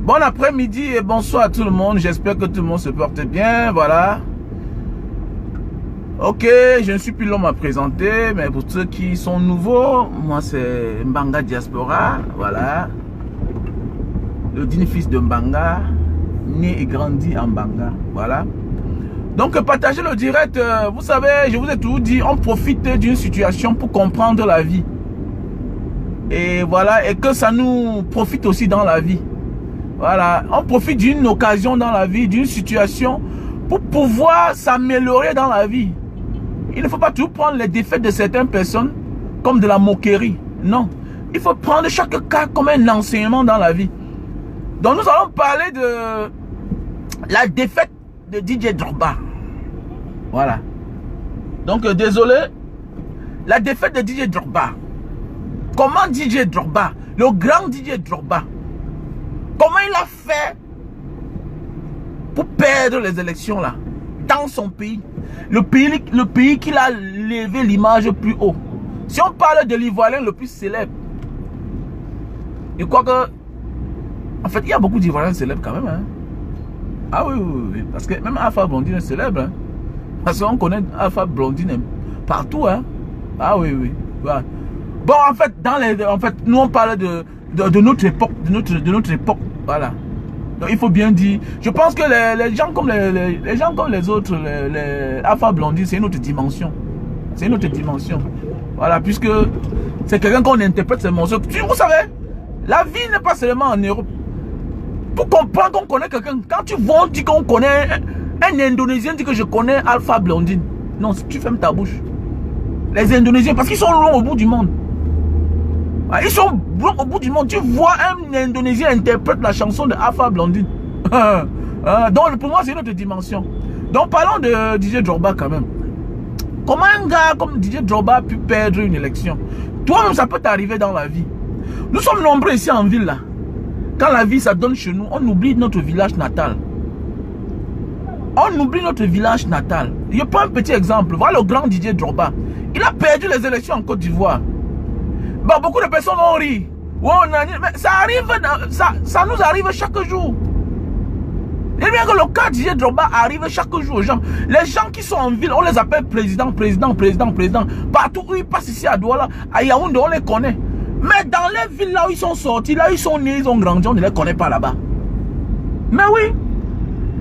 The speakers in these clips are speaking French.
Bon après-midi et bonsoir à tout le monde. J'espère que tout le monde se porte bien. Voilà. Ok, je ne suis plus l'homme à présenter, mais pour ceux qui sont nouveaux, moi c'est Mbanga Diaspora. Voilà. Le digne fils de Mbanga, né et grandi en Mbanga. Voilà. Donc partagez le direct. Vous savez, je vous ai toujours dit, on profite d'une situation pour comprendre la vie. Et voilà, et que ça nous profite aussi dans la vie. Voilà, on profite d'une occasion dans la vie, d'une situation pour pouvoir s'améliorer dans la vie. Il ne faut pas toujours prendre les défaites de certaines personnes comme de la moquerie. Non, il faut prendre chaque cas comme un enseignement dans la vie. Donc nous allons parler de la défaite de DJ Drogba. Voilà. Donc désolé, la défaite de DJ Drogba. Comment DJ Drogba, le grand DJ Drogba, comment il a fait pour perdre les élections là, dans son pays, le pays qu'il a levé l'image plus haut. Si on parle de l'Ivoirien le plus célèbre, je crois que, en fait, il y a beaucoup d'Ivoiriens célèbres quand même. Hein. Ah oui, oui, oui, parce que même Alpha Blondine est célèbre. Hein. Parce qu'on connaît Alpha Blondine partout. Hein. Ah oui, oui. Voilà. Bon, en fait, nous on parle de notre époque, de notre époque, voilà. Donc il faut bien dire, je pense que les gens comme les gens comme les autres, les Alpha Blondie, c'est une autre dimension. C'est une autre dimension. Voilà, puisque c'est quelqu'un qu'on interprète ses morceaux. Vous savez, la vie n'est pas seulement en Europe. Pour comprendre qu'on connaît quelqu'un, quand tu vois, on dit qu'on connaît un Indonésien, dit que je connais Alpha Blondine. Non, tu fermes ta bouche. Les Indonésiens, parce qu'ils sont loin au bout du monde. Ils sont au bout du monde. Tu vois un Indonésien interprète la chanson de Alpha Blondine. Donc pour moi c'est une autre dimension. Donc parlons de DJ Drogba quand même. Comment un gars comme DJ Drogba a pu perdre une élection? Toi-même ça peut t'arriver dans la vie. Nous sommes nombreux ici en ville là. Quand la vie ça donne chez nous, on oublie notre village natal. On oublie notre village natal. Je prends un petit exemple. Voilà le grand DJ Drogba. Il a perdu les élections en Côte d'Ivoire. Bah, beaucoup de personnes ont ri. Mais ça arrive, ça nous arrive chaque jour. Et bien que le cas DJ Drogba arrive chaque jour aux gens. Les gens qui sont en ville, on les appelle président. Partout où ils passent ici à Douala, à Yaoundé, on les connaît. Mais dans les villes là où ils sont sortis, là où ils sont nés, ils ont grandi, on ne les connaît pas là-bas. Mais oui.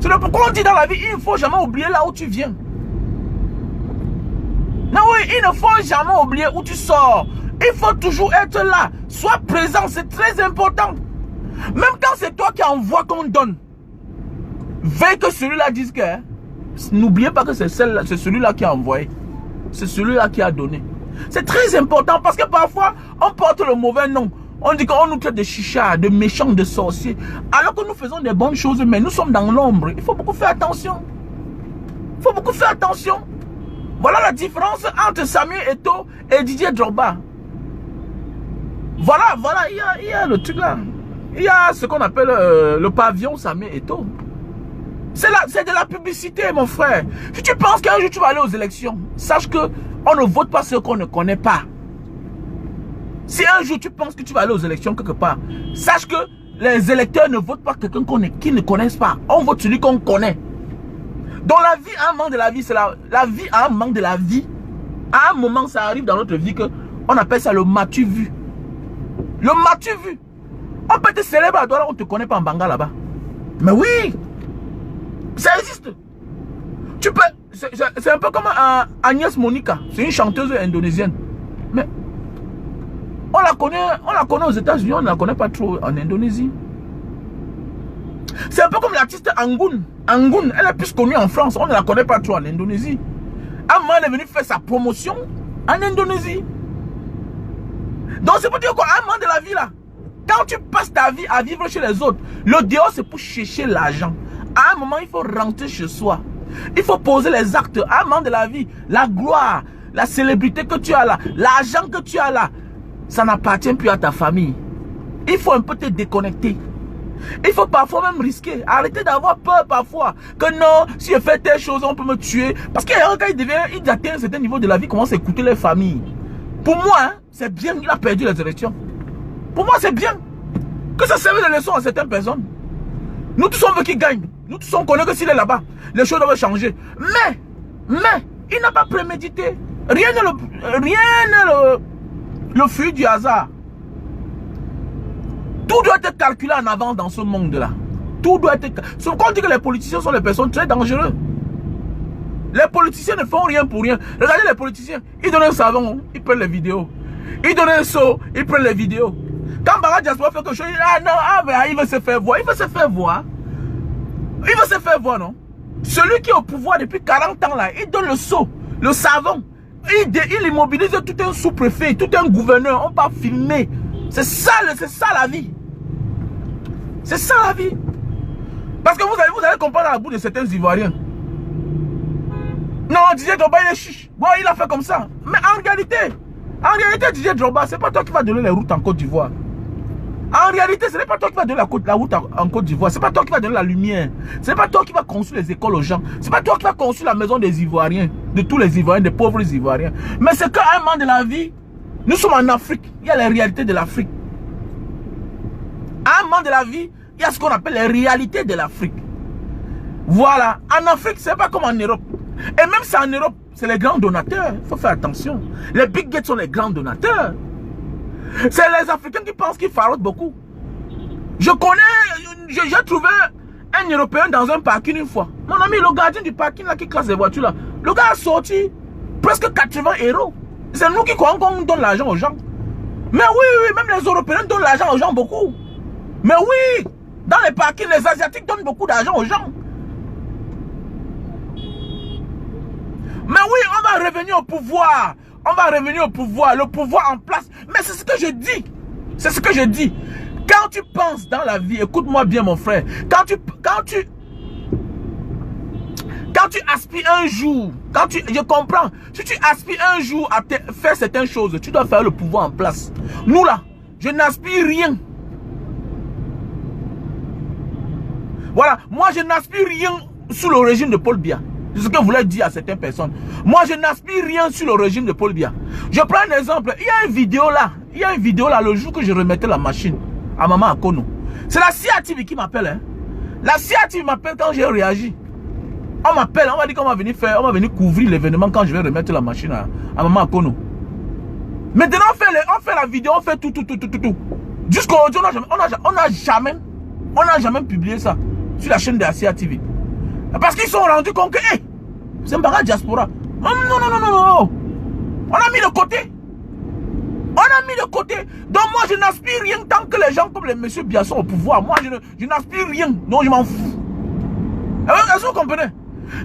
C'est pourquoi on dit dans la vie, il ne faut jamais oublier là où tu viens. Non oui, il ne faut jamais oublier où tu sors. Il faut toujours être là. Sois présent, c'est très important. Même quand c'est toi qui envoies qu'on donne. Veille que celui-là dise que... N'oubliez pas que c'est celui-là qui a envoyé. C'est celui-là qui a donné. C'est très important parce que parfois, on porte le mauvais nom. On dit qu'on nous traite de chicha, de méchants, de sorciers. Alors que nous faisons des bonnes choses, mais nous sommes dans l'ombre. Il faut beaucoup faire attention. Il faut beaucoup faire attention. Voilà la différence entre Samuel Eto'o et Didier Drogba. Voilà, il y a le truc là. Il y a ce qu'on appelle le pavillon Samuel Eto'o. C'est de la publicité, mon frère. Si tu penses qu'un jour tu vas aller aux élections, sache que on ne vote pas ceux qu'on ne connaît pas. Si un jour tu penses que tu vas aller aux élections quelque part, sache que les électeurs ne votent pas quelqu'un qu'ils ne connaissent pas. On vote celui qu'on connaît. Donc la vie a un manque de la vie, c'est la vie a un manque de la vie. À un moment, ça arrive dans notre vie que on appelle ça le m'as-tu vu. Le m'as-tu vu. On peut te célébrer à Douala, on ne te connaît pas en Banga là-bas. Mais oui, ça existe. Tu peux, c'est un peu comme Agnès Monica, c'est une chanteuse indonésienne. Mais on la connaît aux États-Unis, on ne la connaît pas trop en Indonésie. C'est un peu comme l'artiste Angoun. Angoun, elle est plus connue en France, on ne la connaît pas trop en Indonésie. Un moment, elle est venue faire sa promotion en Indonésie. Donc c'est pour dire qu'à un moment de la vie là, quand tu passes ta vie à vivre chez les autres, le dehors c'est pour chercher l'argent. À un moment, il faut rentrer chez soi. Il faut poser les actes. À un moment de la vie, la gloire, la célébrité que tu as là, l'argent que tu as là, ça n'appartient plus à ta famille. Il faut un peu te déconnecter. Il faut parfois même risquer. Arrêtez d'avoir peur parfois. Que non, si je fais telle chose, on peut me tuer. Parce que quand il atteint un certain niveau de la vie, il commence à écouter les familles. Pour moi, hein, c'est bien qu'il a perdu les élections. Pour moi, c'est bien. Que ça serve de leçon à certaines personnes. Nous tous on veut qu'il gagne. Nous tous on connaît que s'il est là-bas, les choses doivent changer. Mais, il n'a pas prémédité. Rien n'est le fruit du hasard. Tout doit être calculé en avance dans ce monde-là. Tout doit être... Sauf qu'on dit que les politiciens sont des personnes très dangereuses. Les politiciens ne font rien pour rien. Regardez les politiciens. Ils donnent un savon, ils prennent les vidéos. Ils donnent un seau, ils prennent les vidéos. Quand Mbanga Diaspora fait quelque chose, il veut se faire voir. Il veut se faire voir. Il veut se faire voir, non? Celui qui est au pouvoir depuis 40 ans là, il donne le seau, le savon. Il immobilise tout un sous-préfet, tout un gouverneur. On va filmer. C'est ça la vie. C'est ça la vie. Parce que vous allez comprendre la bout de certains Ivoiriens. Non, Didier Drogba, il est chiche. Bon, il a fait comme ça. Mais en réalité, Didier Drogba, c'est pas toi qui vas donner les routes en Côte d'Ivoire. En réalité, ce n'est pas toi qui vas donner la route en Côte d'Ivoire. Ce n'est pas toi qui vas donner la lumière. Ce n'est pas toi qui vas construire les écoles aux gens. Ce n'est pas toi qui vas construire la maison des Ivoiriens. De tous les Ivoiriens, des pauvres Ivoiriens. Mais c'est qu'à un moment de la vie, nous sommes en Afrique. Il y a les réalités de l'Afrique. À un moment de la vie, il y a ce qu'on appelle les réalités de l'Afrique. Voilà. En Afrique, ce n'est pas comme en Europe. Et même si en Europe, c'est les grands donateurs. Il faut faire attention. Les Big Gates sont les grands donateurs. C'est les Africains qui pensent qu'ils faraudent beaucoup. Je connais, j'ai trouvé un Européen dans un parking une fois. Mon ami, le gardien du parking là qui classe les voitures là, le gars a sorti presque 80 euros. C'est nous qui croyons qu'on donne l'argent aux gens. Mais oui, même les Européens donnent l'argent aux gens beaucoup. Mais oui, dans les parkings, les Asiatiques donnent beaucoup d'argent aux gens. Mais oui, on va revenir au pouvoir. On va revenir au pouvoir, le pouvoir en place. Mais c'est ce que je dis. C'est ce que je dis. Quand tu penses dans la vie, écoute-moi bien mon frère. Quand tu aspires un jour, je comprends. Si tu aspires un jour à faire certaines choses, tu dois faire le pouvoir en place. Nous là, je n'aspire rien. Voilà, moi je n'aspire rien sous le régime de Paul Biya. C'est ce que je voulais dire à certaines personnes. Moi, je n'aspire rien sur le régime de Paul Biya. Je prends un exemple. Il y a une vidéo là. Le jour que je remettais la machine à Maman Akono. C'est la CIA TV qui m'appelle. Hein. La CIA TV m'appelle quand j'ai réagi. On m'appelle, on m'a dit qu'on va venir couvrir l'événement quand je vais remettre la machine à Maman Akono. Maintenant, on fait la vidéo, on fait tout. Jusqu'à aujourd'hui, on n'a jamais publié ça sur la chaîne de la CIA TV. Parce qu'ils se sont rendus compte que, hey, c'est Mbanga Diaspora. Non. On a mis de côté. Donc moi, je n'aspire rien tant que les gens comme les messieurs Biya sont au pouvoir. Moi, je n'aspire rien. Donc je m'en fous. Est-ce que vous comprenez?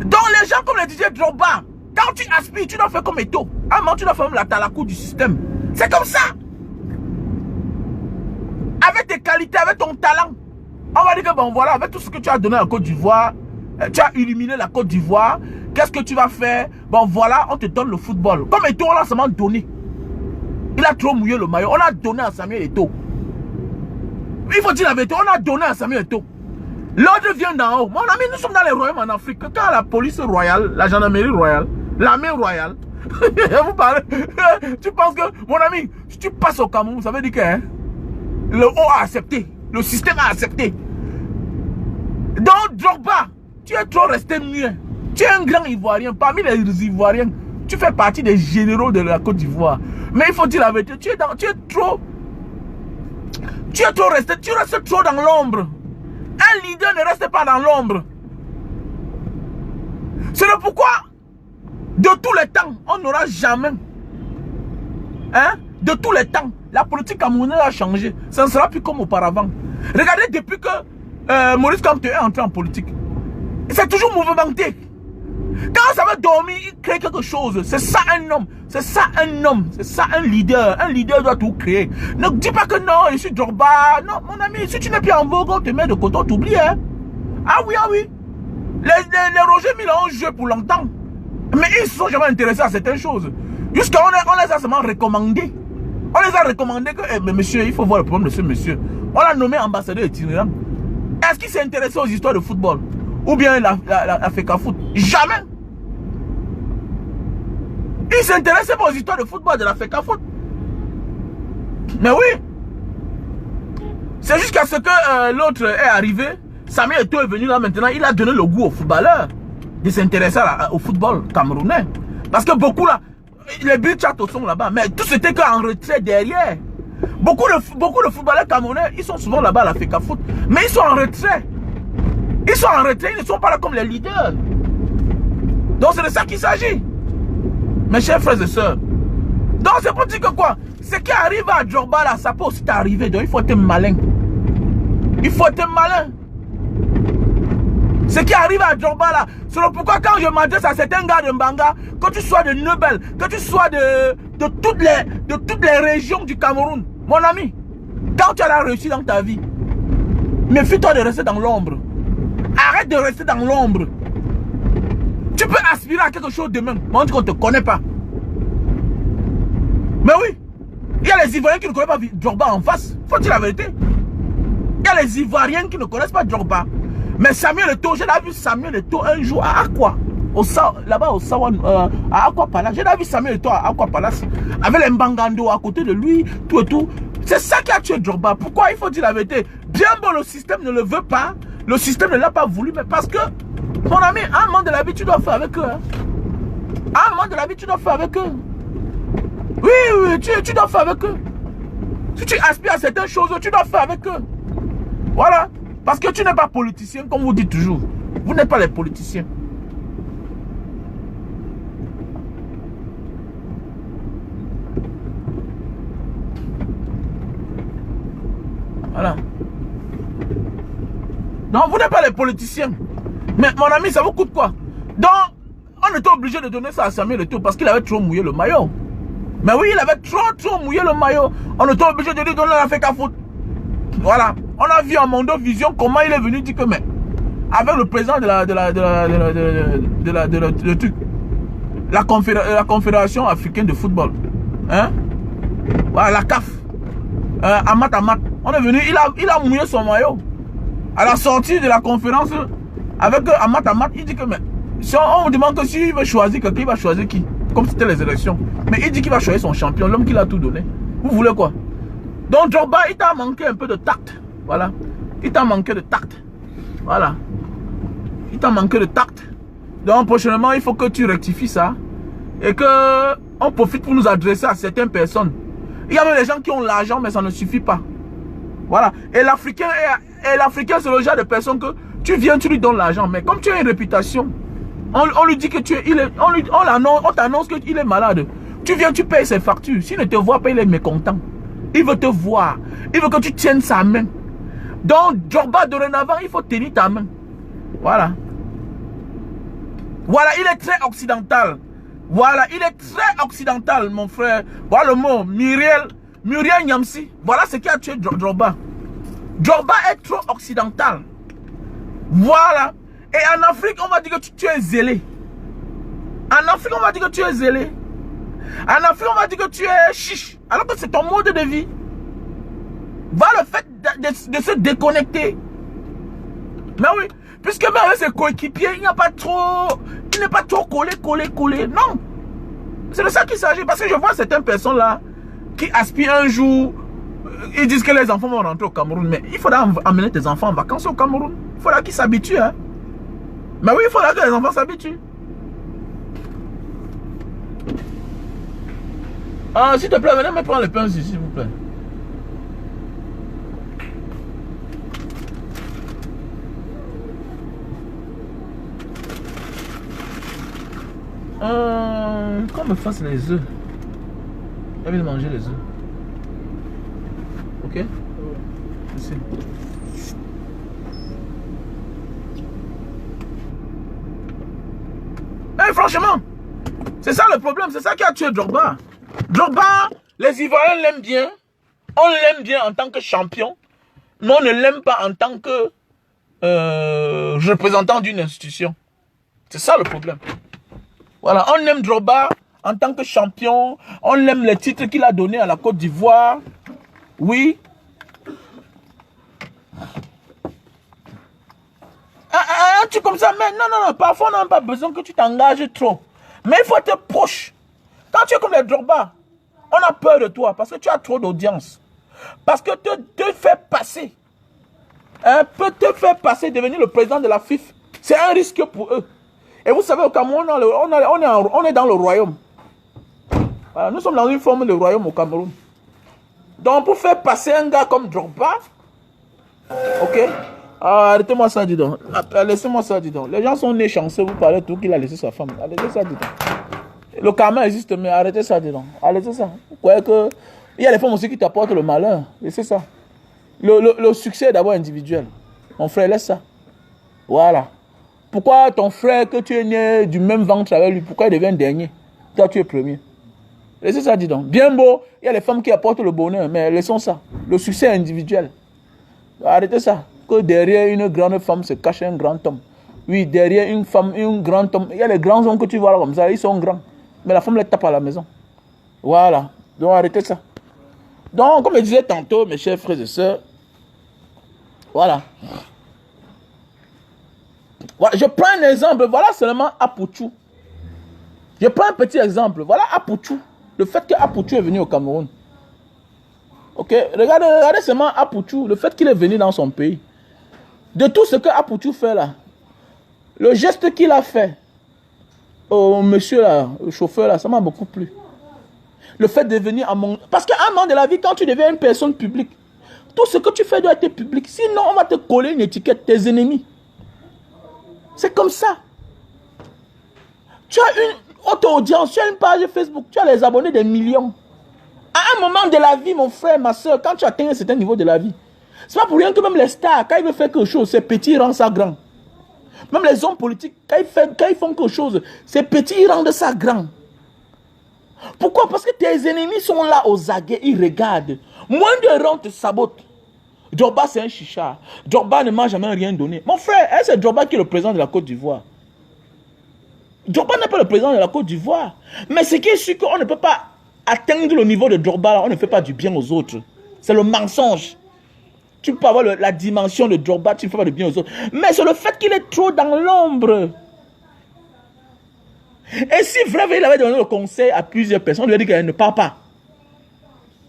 Donc les gens comme les Didier Drogba, quand tu aspires, tu dois faire comme Eto'o. À un moment, tu dois faire la talakou du système. C'est comme ça. Avec tes qualités, avec ton talent. On va dire que bon voilà, avec tout ce que tu as donné à Côte d'Ivoire, tu as illuminé la Côte d'Ivoire. Qu'est-ce que tu vas faire? Bon voilà, on te donne le football. Comme Eto'o, on l'a seulement donné. Il a trop mouillé le maillot. On a donné à Samuel Eto'o. Il faut dire la vérité, on a donné à Samuel Eto'o. L'ordre vient d'en haut. Mon ami, nous sommes dans les royaumes en Afrique. Quand la police royale, la gendarmerie royale, l'armée royale, vous parlez, tu penses que, mon ami, si tu passes au Cameroun, ça veut dire que hein, le haut a accepté. Le système a accepté. Donc, Drogba, tu es trop resté muet. Tu es un grand Ivoirien. Parmi les Ivoiriens, tu fais partie des généraux de la Côte d'Ivoire. Mais il faut dire la vérité, tu es trop resté, tu restes trop dans l'ombre. Un leader ne reste pas dans l'ombre. C'est le pourquoi, de tous les temps, on n'aura jamais, de tous les temps, la politique camerounaise a changé. Ça ne sera plus comme auparavant. Regardez, depuis que Maurice Kamto est entré en politique, c'est toujours mouvementé. Quand ça va dormir, il crée quelque chose. C'est ça un homme. C'est ça un homme. C'est ça un leader. Un leader doit tout créer. Ne dis pas que non, je suis Drogba. Non, mon ami, si tu n'es plus en vogue, on te met de côté, on t'oublie. Hein? Ah oui. Les Roger Mila ont joué pour longtemps. Mais ils ne se sont jamais intéressés à certaines choses. Jusqu'à on les a seulement recommandés. On les a recommandés que, mais monsieur, il faut voir le problème de ce monsieur. On l'a nommé ambassadeur itinérant. Est-ce qu'il s'est intéressé aux histoires de football? Ou bien la FECAFOOT? Jamais. Il s'intéressait pas aux histoires de football de la FECAFOOT. Mais oui. C'est jusqu'à ce que l'autre est arrivé. Samuel Eto'o est venu là maintenant, il a donné le goût aux footballeurs de s'intéresser au football camerounais. Parce que beaucoup là, les buts chatos sont là-bas, mais tout c'était qu'en retrait derrière. Beaucoup de footballeurs camerounais, ils sont souvent là-bas à la FECA Foot, mais ils sont en retrait. Ils sont en retrait, ils ne sont pas là comme les leaders. Donc c'est de ça qu'il s'agit. Mes chers frères et sœurs. Donc c'est pour dire que quoi? Ce qui arrive à Drogba là, ça peut aussi t'arriver. Donc il faut être malin. Il faut être malin. Ce qui arrive à Drogba là, c'est pourquoi quand je m'adresse à certains gars de Mbanga, que tu sois de Nebel, que tu sois de toutes les régions du Cameroun, mon ami, quand tu as réussi dans ta vie, méfie-toi de rester dans l'ombre. Arrête de rester dans l'ombre. Tu peux aspirer à quelque chose demain, mais on dit qu'on ne te connaît pas. Mais oui, il y a les Ivoiriens qui ne connaissent pas Drogba en face. Faut-il la vérité? Il y a les Ivoiriens qui ne connaissent pas Drogba. Mais Samuel Eto'o, j'ai vu Samuel Eto'o un jour à Aqua. Là-bas au Sawan, à Aqua Palace. J'ai vu Samuel Eto'o à Aqua Palace. Avec les Mbangando à côté de lui, tout et tout. C'est ça qui a tué Drogba. Pourquoi? Il faut dire la vérité. Bien bon, le système ne le veut pas. Le système ne l'a pas voulu. Mais parce que, mon ami, un moment de la vie, tu dois faire avec eux. Hein. Un moment de la vie, tu dois faire avec eux. Oui, tu dois faire avec eux. Si tu aspires à certaines choses, tu dois faire avec eux. Voilà. Parce que tu n'es pas politicien, comme vous dites toujours. Vous n'êtes pas les politiciens. Voilà. Non, vous n'êtes pas les politiciens. Mais mon ami, ça vous coûte quoi? Donc, on était obligé de donner ça à Samuel Eto'o parce qu'il avait trop mouillé le maillot. Mais oui, il avait trop mouillé le maillot. On était obligé de lui donner la FECA Foot. Voilà. On a vu en Mondo Vision comment il est venu dire que, mais, avec le président la Confédération africaine de football, hein, voilà, la CAF, Amat, on est venu, il a mouillé son maillot. À la sortie de la conférence, avec Amat, il dit que, mais, si on me demande que s'il veut choisir quelqu'un, il va choisir qui? Comme c'était les élections. Mais il dit qu'il va choisir son champion, l'homme qui l'a tout donné. Vous voulez quoi? Donc Drogba, il t'a manqué un peu de tact. Voilà. Il t'a manqué de tact. Voilà. Il t'a manqué de tact. Donc prochainement, il faut que tu rectifies ça. Et que on profite pour nous adresser à certaines personnes. Il y a même des gens qui ont l'argent, mais ça ne suffit pas. Voilà. Et l'Africain, c'est le genre de personne que tu viens, tu lui donnes l'argent. Mais comme tu as une réputation, on lui dit que tu es, on t'annonce qu'il est malade. Tu viens, tu payes ses factures. S'il ne te voit pas, il est mécontent. Il veut te voir. Il veut que tu tiennes sa main. Donc, Drogba, dorénavant, il faut tenir ta main. Voilà. Voilà, il est très occidental. Voilà, il est très occidental, mon frère. Voilà le mot. Muriel Nyamsi. Voilà ce qui a tué Drogba. Drogba est trop occidental. Voilà. Et en Afrique, on va dire que tu es zélé. En Afrique, on va dire que tu es zélé. En Afrique, on va dire que tu es chiche. Alors que c'est ton mode de vie. Voilà le fait de se déconnecter. Mais oui, puisque même avec ses coéquipiers, il n'est pas trop collé. Non. C'est de ça qu'il s'agit. Parce que je vois certaines personnes là qui aspirent un jour. Ils disent que les enfants vont rentrer au Cameroun. Mais il faudra amener tes enfants en vacances au Cameroun. Il faudra qu'ils s'habituent. Hein. Mais oui, il faudra que les enfants s'habituent. Ah, s'il te plaît, venez me prendre les pains ici, s'il vous plaît. Qu'on me fasse les œufs. J'ai envie de manger les œufs. Ok? Merci. Mais franchement, c'est ça le problème, c'est ça qui a tué Drogba. Drogba, les Ivoiriens l'aiment bien. On l'aime bien en tant que champion, mais on ne l'aime pas en tant que représentant d'une institution. C'est ça le problème. Voilà, on aime Drogba en tant que champion. On aime les titres qu'il a donnés à la Côte d'Ivoire. Oui. Un truc comme ça, mais non, parfois on n'a pas besoin que tu t'engages trop. Mais il faut être proche. Quand tu es comme les Drogba, on a peur de toi parce que tu as trop d'audience. Parce que te faire passer peut te faire passer, devenir le président de la FIF. C'est un risque pour eux. Et vous savez, au Cameroun, on est dans le royaume. Voilà, nous sommes dans une forme de royaume au Cameroun. Donc, pour faire passer un gars comme Drogba, ok, arrêtez-moi ça, dis donc. Laissez-moi ça, dis donc. Les gens sont nés chanceux, vous parlez tout qu'il a laissé sa femme. Arrêtez ça, dis donc. Le karma existe, mais arrêtez ça, dis donc. Arrêtez ça. Vous croyez que... Il y a les femmes aussi qui t'apportent le malheur. Laissez ça. Le succès est d'abord individuel. Mon frère, laisse ça. Voilà. Pourquoi ton frère, que tu es né du même ventre avec lui, pourquoi il devient dernier? Toi, tu es premier. Laissez ça, dis donc. Bien beau, il y a les femmes qui apportent le bonheur, mais laissons ça. Le succès est individuel. Arrêtez ça. Que derrière une grande femme se cache un grand homme. Oui, derrière une femme, un grand homme. Il y a les grands hommes que tu vois là comme ça, ils sont grands. Mais la femme les tape à la maison. Voilà. Donc arrêtez ça. Donc, comme je disais tantôt, mes chers frères et sœurs, voilà. Voilà. Je prends un exemple. Voilà seulement Apouchou. Je prends un petit exemple. Voilà Apouchou. Le fait que Apouchou est venu au Cameroun. Ok, regardez seulement Apouchou, le fait qu'il est venu dans son pays. De tout ce que Apouchou fait là, le geste qu'il a fait au monsieur là, le chauffeur là, ça m'a beaucoup plu. Le fait de venir à mon... Parce qu'à un moment de la vie, quand tu deviens une personne publique, tout ce que tu fais doit être public. Sinon, on va te coller une étiquette, tes ennemis. C'est comme ça. Tu as une haute audience, tu as une page Facebook, tu as les abonnés des millions. À un moment de la vie, mon frère, ma soeur, quand tu atteins un certain niveau de la vie, c'est pas pour rien que même les stars, quand ils veulent faire quelque chose, c'est petit, ils rendent ça grand. Même les hommes politiques, quand ils font quelque chose, c'est petit, ils rendent ça grand. Pourquoi? Parce que tes ennemis sont là aux aguets, ils regardent. Moins de rang te sabote. Drogba, c'est un chicha. Drogba ne m'a jamais rien donné. Mon frère, c'est Drogba qui est le président de la Côte d'Ivoire. Drogba n'est pas le président de la Côte d'Ivoire. Mais ce qui est sûr qu'on ne peut pas atteindre le niveau de Drogba, on ne fait pas du bien aux autres. C'est le mensonge. Tu peux avoir la dimension de Drogba, tu ne fais pas du bien aux autres. Mais c'est le fait qu'il est trop dans l'ombre. Et si vraiment il avait donné le conseil à plusieurs personnes, on lui a dit qu'elle ne part pas.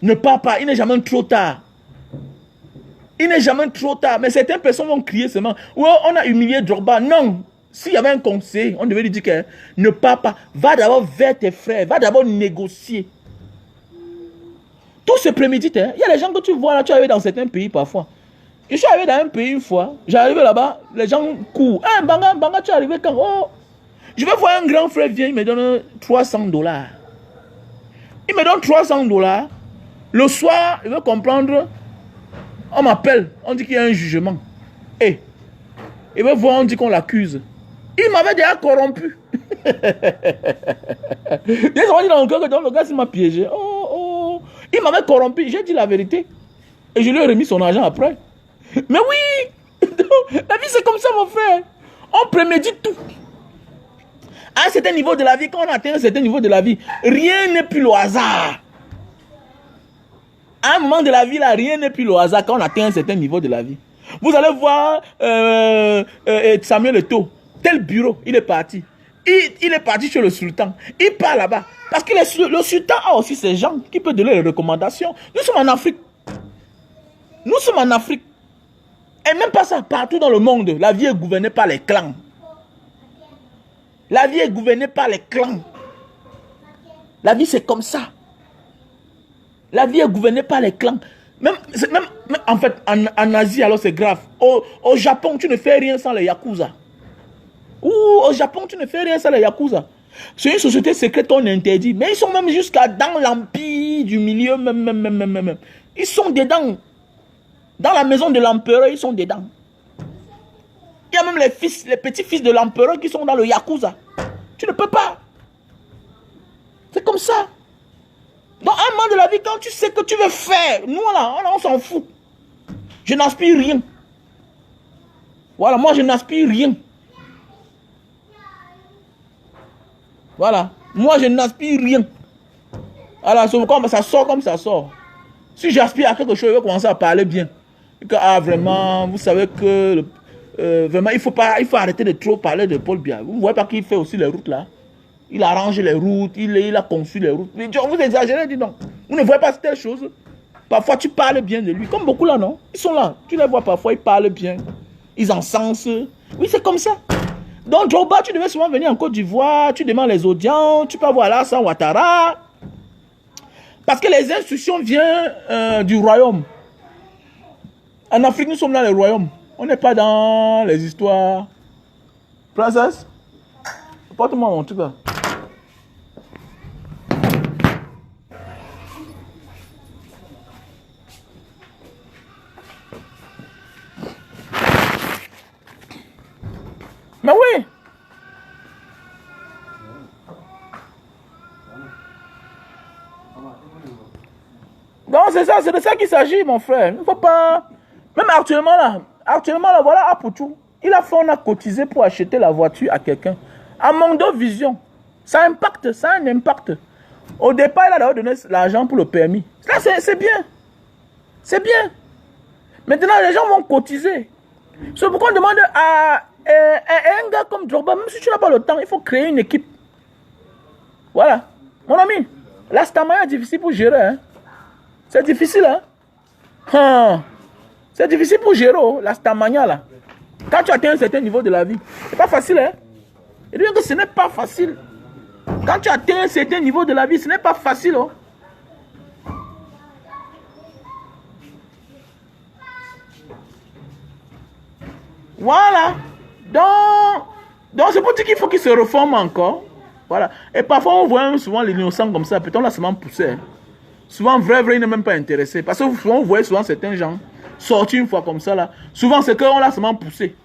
Ne part pas, il n'est jamais trop tard. Il n'est jamais trop tard. Mais certaines personnes vont crier seulement. Ouais, on a humilié Drogba. Non. S'il y avait un conseil, on devait lui dire que ne part pas. Va d'abord vers tes frères. Va d'abord négocier. Tout se prémédite. Hein. Il y a des gens que tu vois là, tu arrives dans certains pays parfois. Je suis arrivé dans un pays une fois. J'arrive là-bas, les gens courent. Ah, Banga, tu es arrivé quand? Oh. Je vais voir un grand frère vient, il me donne $300. Il me donne $300. Le soir, il veut comprendre. On m'appelle, on dit qu'il y a un jugement. Et il veut voir, on dit qu'on l'accuse. Il m'avait déjà corrompu. Le gars, il m'a piégé. Oh. Il m'avait corrompu. J'ai dit la vérité. Et je lui ai remis son argent après. Mais oui, la vie c'est comme ça, mon frère. On prémédite tout. À un certain niveau de la vie, quand on atteint un certain niveau de la vie, rien n'est plus le hasard. À un moment de la vie, là, rien n'est plus le hasard quand on atteint un certain niveau de la vie. Vous allez voir Samuel Eto'o, tel bureau, il est parti. Il est parti chez le sultan. Il part là-bas. Parce que le sultan a aussi ces gens qui peuvent donner les recommandations. Nous sommes en Afrique. Nous sommes en Afrique. Et même pas ça, partout dans le monde, la vie est gouvernée par les clans. La vie est gouvernée par les clans. La vie c'est comme ça. La vie est gouvernée par les clans. Même en fait, en Asie, alors c'est grave. Au Japon, tu ne fais rien sans les Yakuza. Ou au Japon, tu ne fais rien sans les Yakuza. C'est une société secrète qu'on interdit. Mais ils sont même jusqu'à dans l'empire du milieu, même. Ils sont dedans. Dans la maison de l'empereur, ils sont dedans. Il y a même les petits-fils de l'empereur qui sont dans le Yakuza. Tu ne peux pas. C'est comme ça. Dans un moment de la vie, quand tu sais que tu veux faire, nous là, on s'en fout. Je n'aspire rien. Voilà, moi je n'aspire rien. Voilà, moi je n'aspire rien. Alors, ça sort comme ça sort. Si j'aspire à quelque chose, je vais commencer à parler bien. Que, vraiment, vous savez que vraiment, il faut arrêter de trop parler de Paul Biya. Vous ne voyez pas qu'il fait aussi les routes là? Il arrange les routes, il a conçu les routes. Mais vous exagérez, dis donc. Vous ne voyez pas telle chose? Parfois, tu parles bien de lui. Comme beaucoup là, non? Ils sont là. Tu les vois parfois, ils parlent bien. Ils encensent. Oui, c'est comme ça. Donc, Drogba, tu devais souvent venir en Côte d'Ivoire. Tu demandes les audiences. Tu peux avoir Alassane Ouattara. Parce que les instructions viennent du royaume. En Afrique, nous sommes dans les royaumes. On n'est pas dans les histoires. Princesse, porte-moi mon truc là. Mais oui. Non, c'est ça, c'est de ça qu'il s'agit, mon frère. Il ne faut pas... Même actuellement là, voilà Apoutou. Il a fait, on a cotisé pour acheter la voiture à quelqu'un. À Mondo Vision. Ça impacte, ça a un impact. Au départ, il a d'abord donné l'argent pour le permis. Là, c'est bien. C'est bien. Maintenant, les gens vont cotiser. C'est pourquoi on demande à un gars comme Drogba, même si tu n'as pas le temps, il faut créer une équipe. Voilà. Mon ami, la Stamaya est difficile pour gérer. Hein. C'est difficile, hein. C'est difficile pour gérer, la Stamania, là. Quand tu atteins un certain niveau de la vie, c'est pas facile, hein. Et bien que ce n'est pas facile. Quand tu atteins un certain niveau de la vie, ce n'est pas facile, oh. Voilà. Donc c'est pour dire qu'il faut qu'il se reforme encore. Voilà. Et parfois, on voit souvent les innocents comme ça. Peut-être on l'a seulement poussé. Hein. Souvent, vrai, il n'est même pas intéressé. Parce que souvent, on voit souvent certains gens sortir une fois comme ça, là. Souvent, c'est qu'on l'a seulement poussé.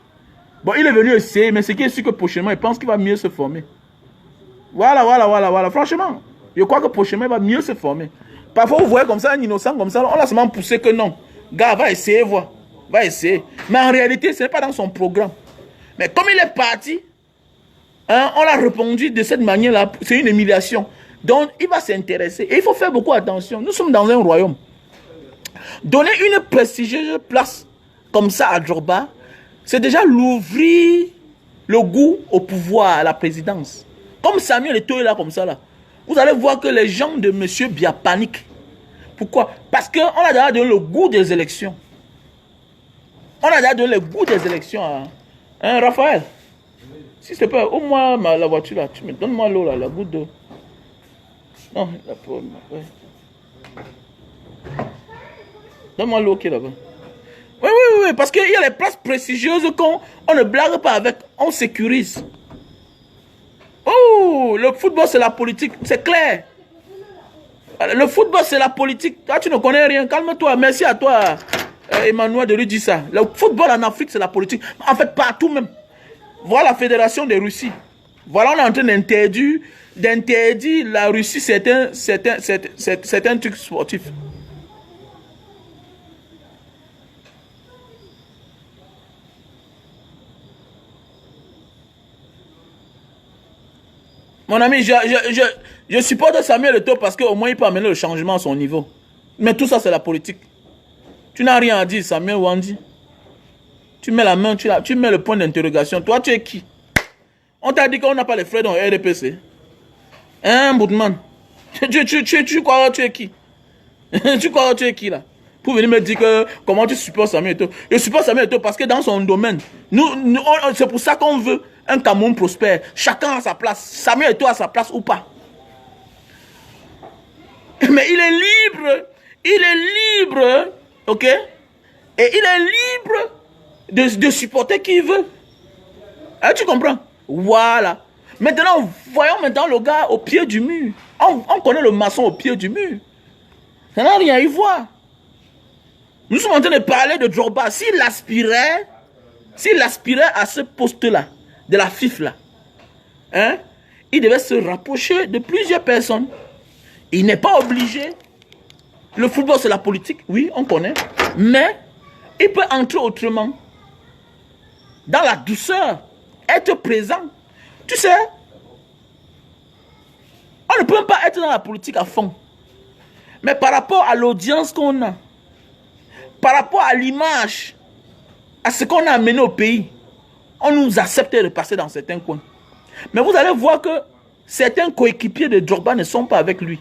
Bon, il est venu essayer, mais c'est qui est sûr que prochainement, il pense qu'il va mieux se former. Voilà. Franchement, je crois que prochainement, il va mieux se former. Parfois, vous voyez comme ça, un innocent comme ça, on l'a seulement poussé que non. Gars, va essayer, voir. Va essayer. Mais en réalité, ce n'est pas dans son programme. Mais comme il est parti, hein, on l'a répondu de cette manière-là. C'est une humiliation. Donc, il va s'intéresser. Et il faut faire beaucoup attention. Nous sommes dans un royaume. Donner une prestigieuse place comme ça à Drogba, c'est déjà l'ouvrir le goût au pouvoir, à la présidence. Comme Samuel Eto'o est là comme ça, là. Vous allez voir que les gens de M. Biya paniquent. Pourquoi? Parce qu'on a déjà donné le goût des élections. On a déjà donné le goût des élections à... Hein, Raphaël? S'il te plaît, au moins la voiture là, tu me donnes-moi l'eau là, la goutte d'eau. Non, la pomme, ouais. Donne-moi l'eau qui est là-bas. Oui, parce qu'il y a les places prestigieuses qu'on ne blague pas avec, on sécurise. Oh, le football c'est la politique, c'est clair. Le football c'est la politique. Toi tu ne connais rien, calme-toi, merci à toi Emmanuel de lui dire ça. Le football en Afrique c'est la politique. En fait partout même. Voilà la fédération de Russie. Voilà on est en train d'interdire la Russie c'est un truc sportif. Mon ami, je supporte Samuel Eto'o parce qu'au moins il peut amener le changement à son niveau. Mais tout ça, c'est la politique. Tu n'as rien à dire, Samuel Wandi. Tu mets la main, tu mets le point d'interrogation. Toi, tu es qui? On t'a dit qu'on n'a pas les frais dans le RDPC. Hein, Boutman? Tu crois que tu es qui? Tu crois que tu es qui, là? Pour venir me dire que comment tu supportes Samuel Eto'o. Je supporte Samuel Eto'o parce que dans son domaine, c'est pour ça qu'on veut un Cameroun prospère. Chacun a sa place. Samuel Eto'o a sa place ou pas. Mais il est libre. Il est libre. Ok? Et il est libre de supporter qui il veut. Hein, tu comprends? Voilà. Maintenant, voyons maintenant le gars au pied du mur. On connaît le maçon au pied du mur. Ça n'a rien à y voir. Nous sommes en train de parler de Drogba. S'il aspirait à ce poste-là, de la FIF là, hein, il devait se rapprocher de plusieurs personnes. Il n'est pas obligé. Le football, c'est la politique. Oui, on connaît. Mais il peut entrer autrement. Dans la douceur. Être présent. Tu sais, on ne peut pas être dans la politique à fond. Mais par rapport à l'audience qu'on a, par rapport à l'image, à ce qu'on a amené au pays, on nous accepte de passer dans certains coins. Mais vous allez voir que certains coéquipiers de Drogba ne sont pas avec lui.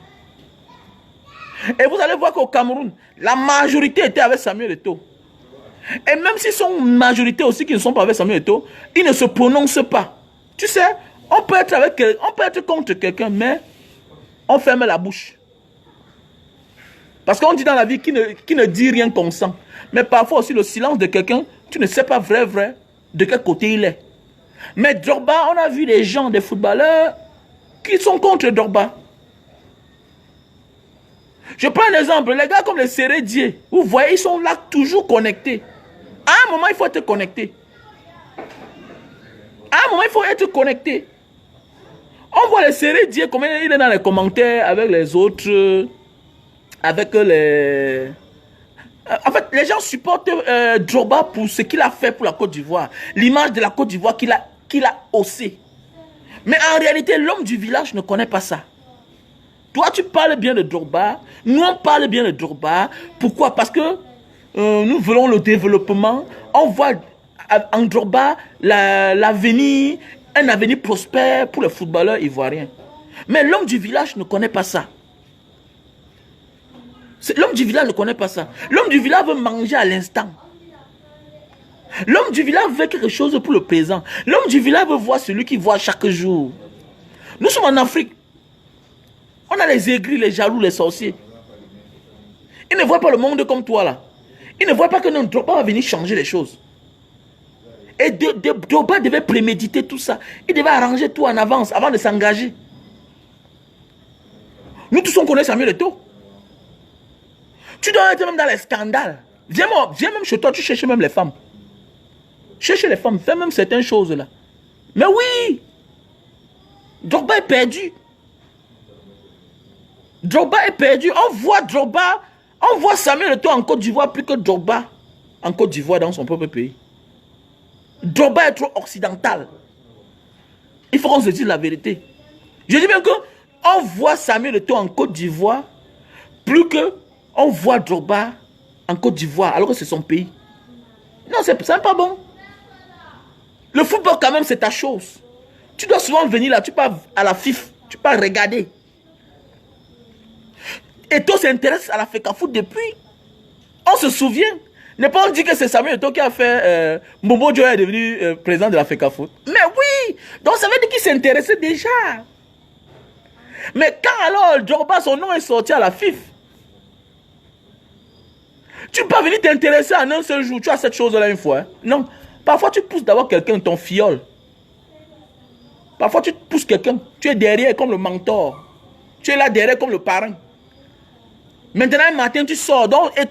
Et vous allez voir qu'au Cameroun, la majorité était avec Samuel Eto'o. Et même s'ils sont une majorité aussi qui ne sont pas avec Samuel Eto'o, ils ne se prononcent pas. Tu sais, on peut être contre quelqu'un, mais on ferme la bouche. Parce qu'on dit dans la vie qui ne dit rien consent. Mais parfois aussi le silence de quelqu'un, tu ne sais pas vrai de quel côté il est. Mais Drogba, on a vu des gens, des footballeurs qui sont contre Drogba. Je prends un exemple, les gars comme les Sérédier, vous voyez, ils sont là toujours connectés. À un moment, il faut être connecté. À un moment, il faut être connecté. On voit les Sérédier, comment il est dans les commentaires avec les autres, avec les... En fait, les gens supportent Drogba pour ce qu'il a fait pour la Côte d'Ivoire. L'image de la Côte d'Ivoire qu'il a haussée. Mais en réalité, l'homme du village ne connaît pas ça. Toi, tu parles bien de Drogba. Nous, on parle bien de Drogba. Pourquoi? Parce que nous voulons le développement. On voit en Drogba l'avenir, un avenir prospère pour les footballeurs ivoiriens. Mais l'homme du village ne connaît pas ça. L'homme du village ne connaît pas ça. L'homme du village veut manger à l'instant. L'homme du village veut quelque chose pour le présent. L'homme du village veut voir celui qui voit chaque jour. Nous sommes en Afrique. On a les aigris, les jaloux, les sorciers. Ils ne voient pas le monde comme toi là. Ils ne voient pas que notre Drogba va venir changer les choses. Et Drogba devait préméditer tout ça. Il devait arranger tout en avance avant de s'engager. Nous tous on connaît Samuel Eto'o. Tu dois être même dans les scandales. Viens même chez toi, tu cherches même les femmes. Cherche les femmes, fais même certaines choses là. Mais oui, Drogba est perdu. Drogba est perdu. On voit Drogba, on voit Samuel Eto'o en Côte d'Ivoire plus que Drogba en Côte d'Ivoire dans son propre pays. Drogba est trop occidental. Il faut qu'on se dise la vérité. Je dis bien que on voit Samuel Eto'o en Côte d'Ivoire plus que on voit Drogba en Côte d'Ivoire alors que c'est son pays. Non, c'est pas bon. Le football quand même c'est ta chose. Tu dois souvent venir là, tu pars à la FIF, tu pars regarder. Eto'o s'intéresse à la FECAFOOT depuis. On se souvient. Ne pas on dit que c'est Samuel Eto'o qui a fait... Momo Joe est devenu président de la FECAFOOT. Mais oui. Donc ça veut dire qu'il s'intéressait déjà. Mais quand alors Drogba, son nom est sorti à la FIF, tu peux pas venir t'intéresser en un seul jour. Tu as cette chose-là une fois. Hein? Non. Parfois tu pousses d'abord quelqu'un, ton fiole. Parfois tu pousses quelqu'un. Tu es derrière comme le mentor. Tu es là derrière comme le parrain. Maintenant, un matin, tu sors. Donc, et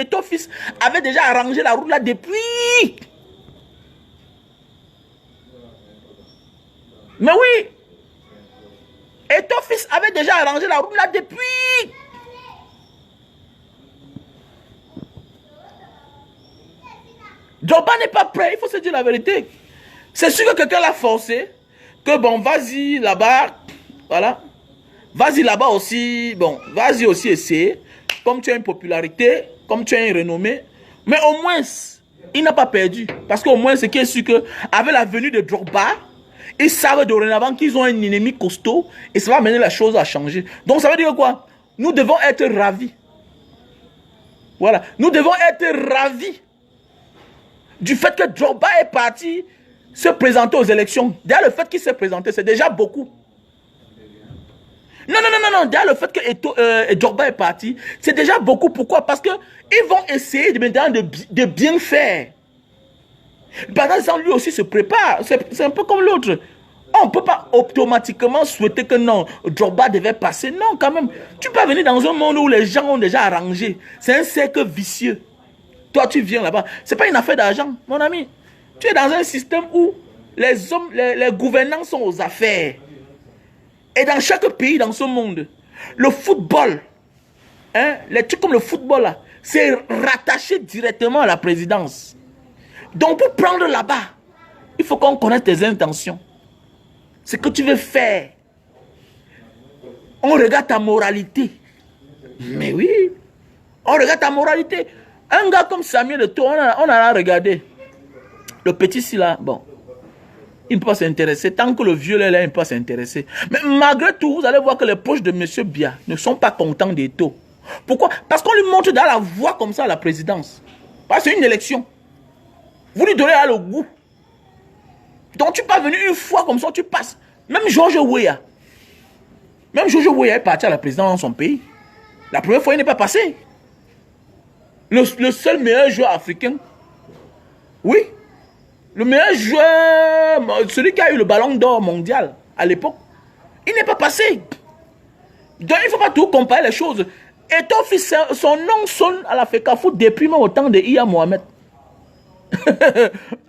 ton fils avait déjà arrangé la route là depuis. Mais oui. Et ton fils avait déjà arrangé la route là depuis. Drogba n'est pas prêt, il faut se dire la vérité. C'est sûr que quelqu'un l'a forcé. Que bon, vas-y là-bas. Voilà. Vas-y là-bas aussi. Bon, vas-y aussi essayer. Comme tu as une popularité, comme tu as une renommée. Mais au moins, il n'a pas perdu. Parce qu'au moins, c'est qu'il est sûr qu'avec la venue de Drogba, ils savent dorénavant qu'ils ont un ennemi costaud. Et ça va amener la chose à changer. Donc ça veut dire quoi? Nous devons être ravis. Voilà. Nous devons être ravis du fait que Drogba est parti se présenter aux élections. D'ailleurs, le fait qu'il s'est présenté, c'est déjà beaucoup. Non. D'ailleurs, le fait que Drogba est parti, c'est déjà beaucoup. Pourquoi? Parce qu'ils vont essayer de bien faire. Pendant ce temps, lui aussi se prépare. C'est un peu comme l'autre. On ne peut pas automatiquement souhaiter que non, Drogba devait passer. Non, quand même. Tu peux venir dans un monde où les gens ont déjà arrangé. C'est un cercle vicieux. Toi, tu viens là-bas. Ce n'est pas une affaire d'argent, mon ami. Tu es dans un système où les gouvernants sont aux affaires. Et dans chaque pays, dans ce monde, le football, hein, les trucs comme le football, là, c'est rattaché directement à la présidence. Donc, pour prendre là-bas, il faut qu'on connaisse tes intentions. Ce que tu veux faire. On regarde ta moralité. Mais oui, on regarde ta moralité. Un gars comme Samuel Eto'o, on a regardé. Le petit si là, bon, il ne peut pas s'intéresser. Tant que le vieux là, il ne peut pas s'intéresser. Mais malgré tout, vous allez voir que les proches de M. Biya ne sont pas contents d'Eto'o. Pourquoi? Parce qu'on lui montre dans la voie comme ça à la présidence. Parce que c'est une élection. Vous lui donnez là le goût. Donc tu peux venir une fois comme ça, tu passes. Même George Weah. Même George Weah est parti à la présidence dans son pays. La première fois, il n'est pas passé. Le seul meilleur joueur africain. Oui. Le meilleur joueur, celui qui a eu le ballon d'or mondial à l'époque, il n'est pas passé. Donc il ne faut pas tout comparer les choses. Et ton fils, son nom sonne à la FECAFOOT depuis même au temps de Iya Mohamed.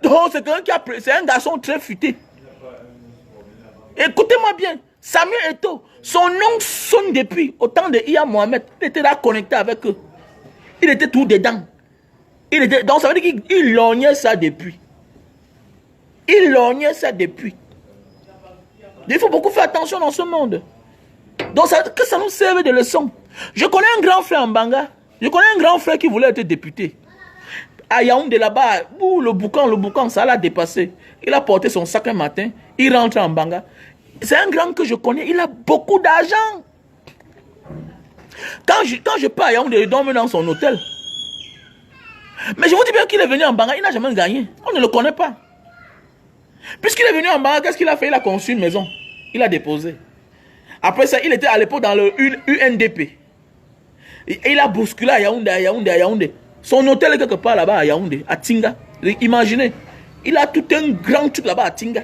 Donc c'est un garçon très futé. Écoutez-moi bien, Samuel Eto'o, son nom sonne depuis au temps de Iya Mohamed. Il était là connecté avec eux. Il était tout dedans. Donc ça veut dire qu'il lognait ça depuis. Il lognait ça depuis. Il faut beaucoup faire attention dans ce monde. Donc que ça nous serve de leçon. Je connais un grand frère en Banga. Je connais un grand frère qui voulait être député. À Yaoundé là-bas, le boucan, ça l'a dépassé. Il a porté son sac un matin, il rentre en Banga. C'est un grand que je connais, il a beaucoup d'argent. Quand je pars à Yaoundé, je dors dans son hôtel. Mais je vous dis bien qu'il est venu en Banga, il n'a jamais gagné. On ne le connaît pas. Puisqu'il est venu en Banga, qu'est-ce qu'il a fait? Il a conçu une maison. Il a déposé. Après ça, il était à l'époque dans le UNDP. Et il a bousculé à Yaoundé. Son hôtel est quelque part là-bas à Yaoundé, à Tinga. Imaginez, il a tout un grand truc là-bas à Tinga.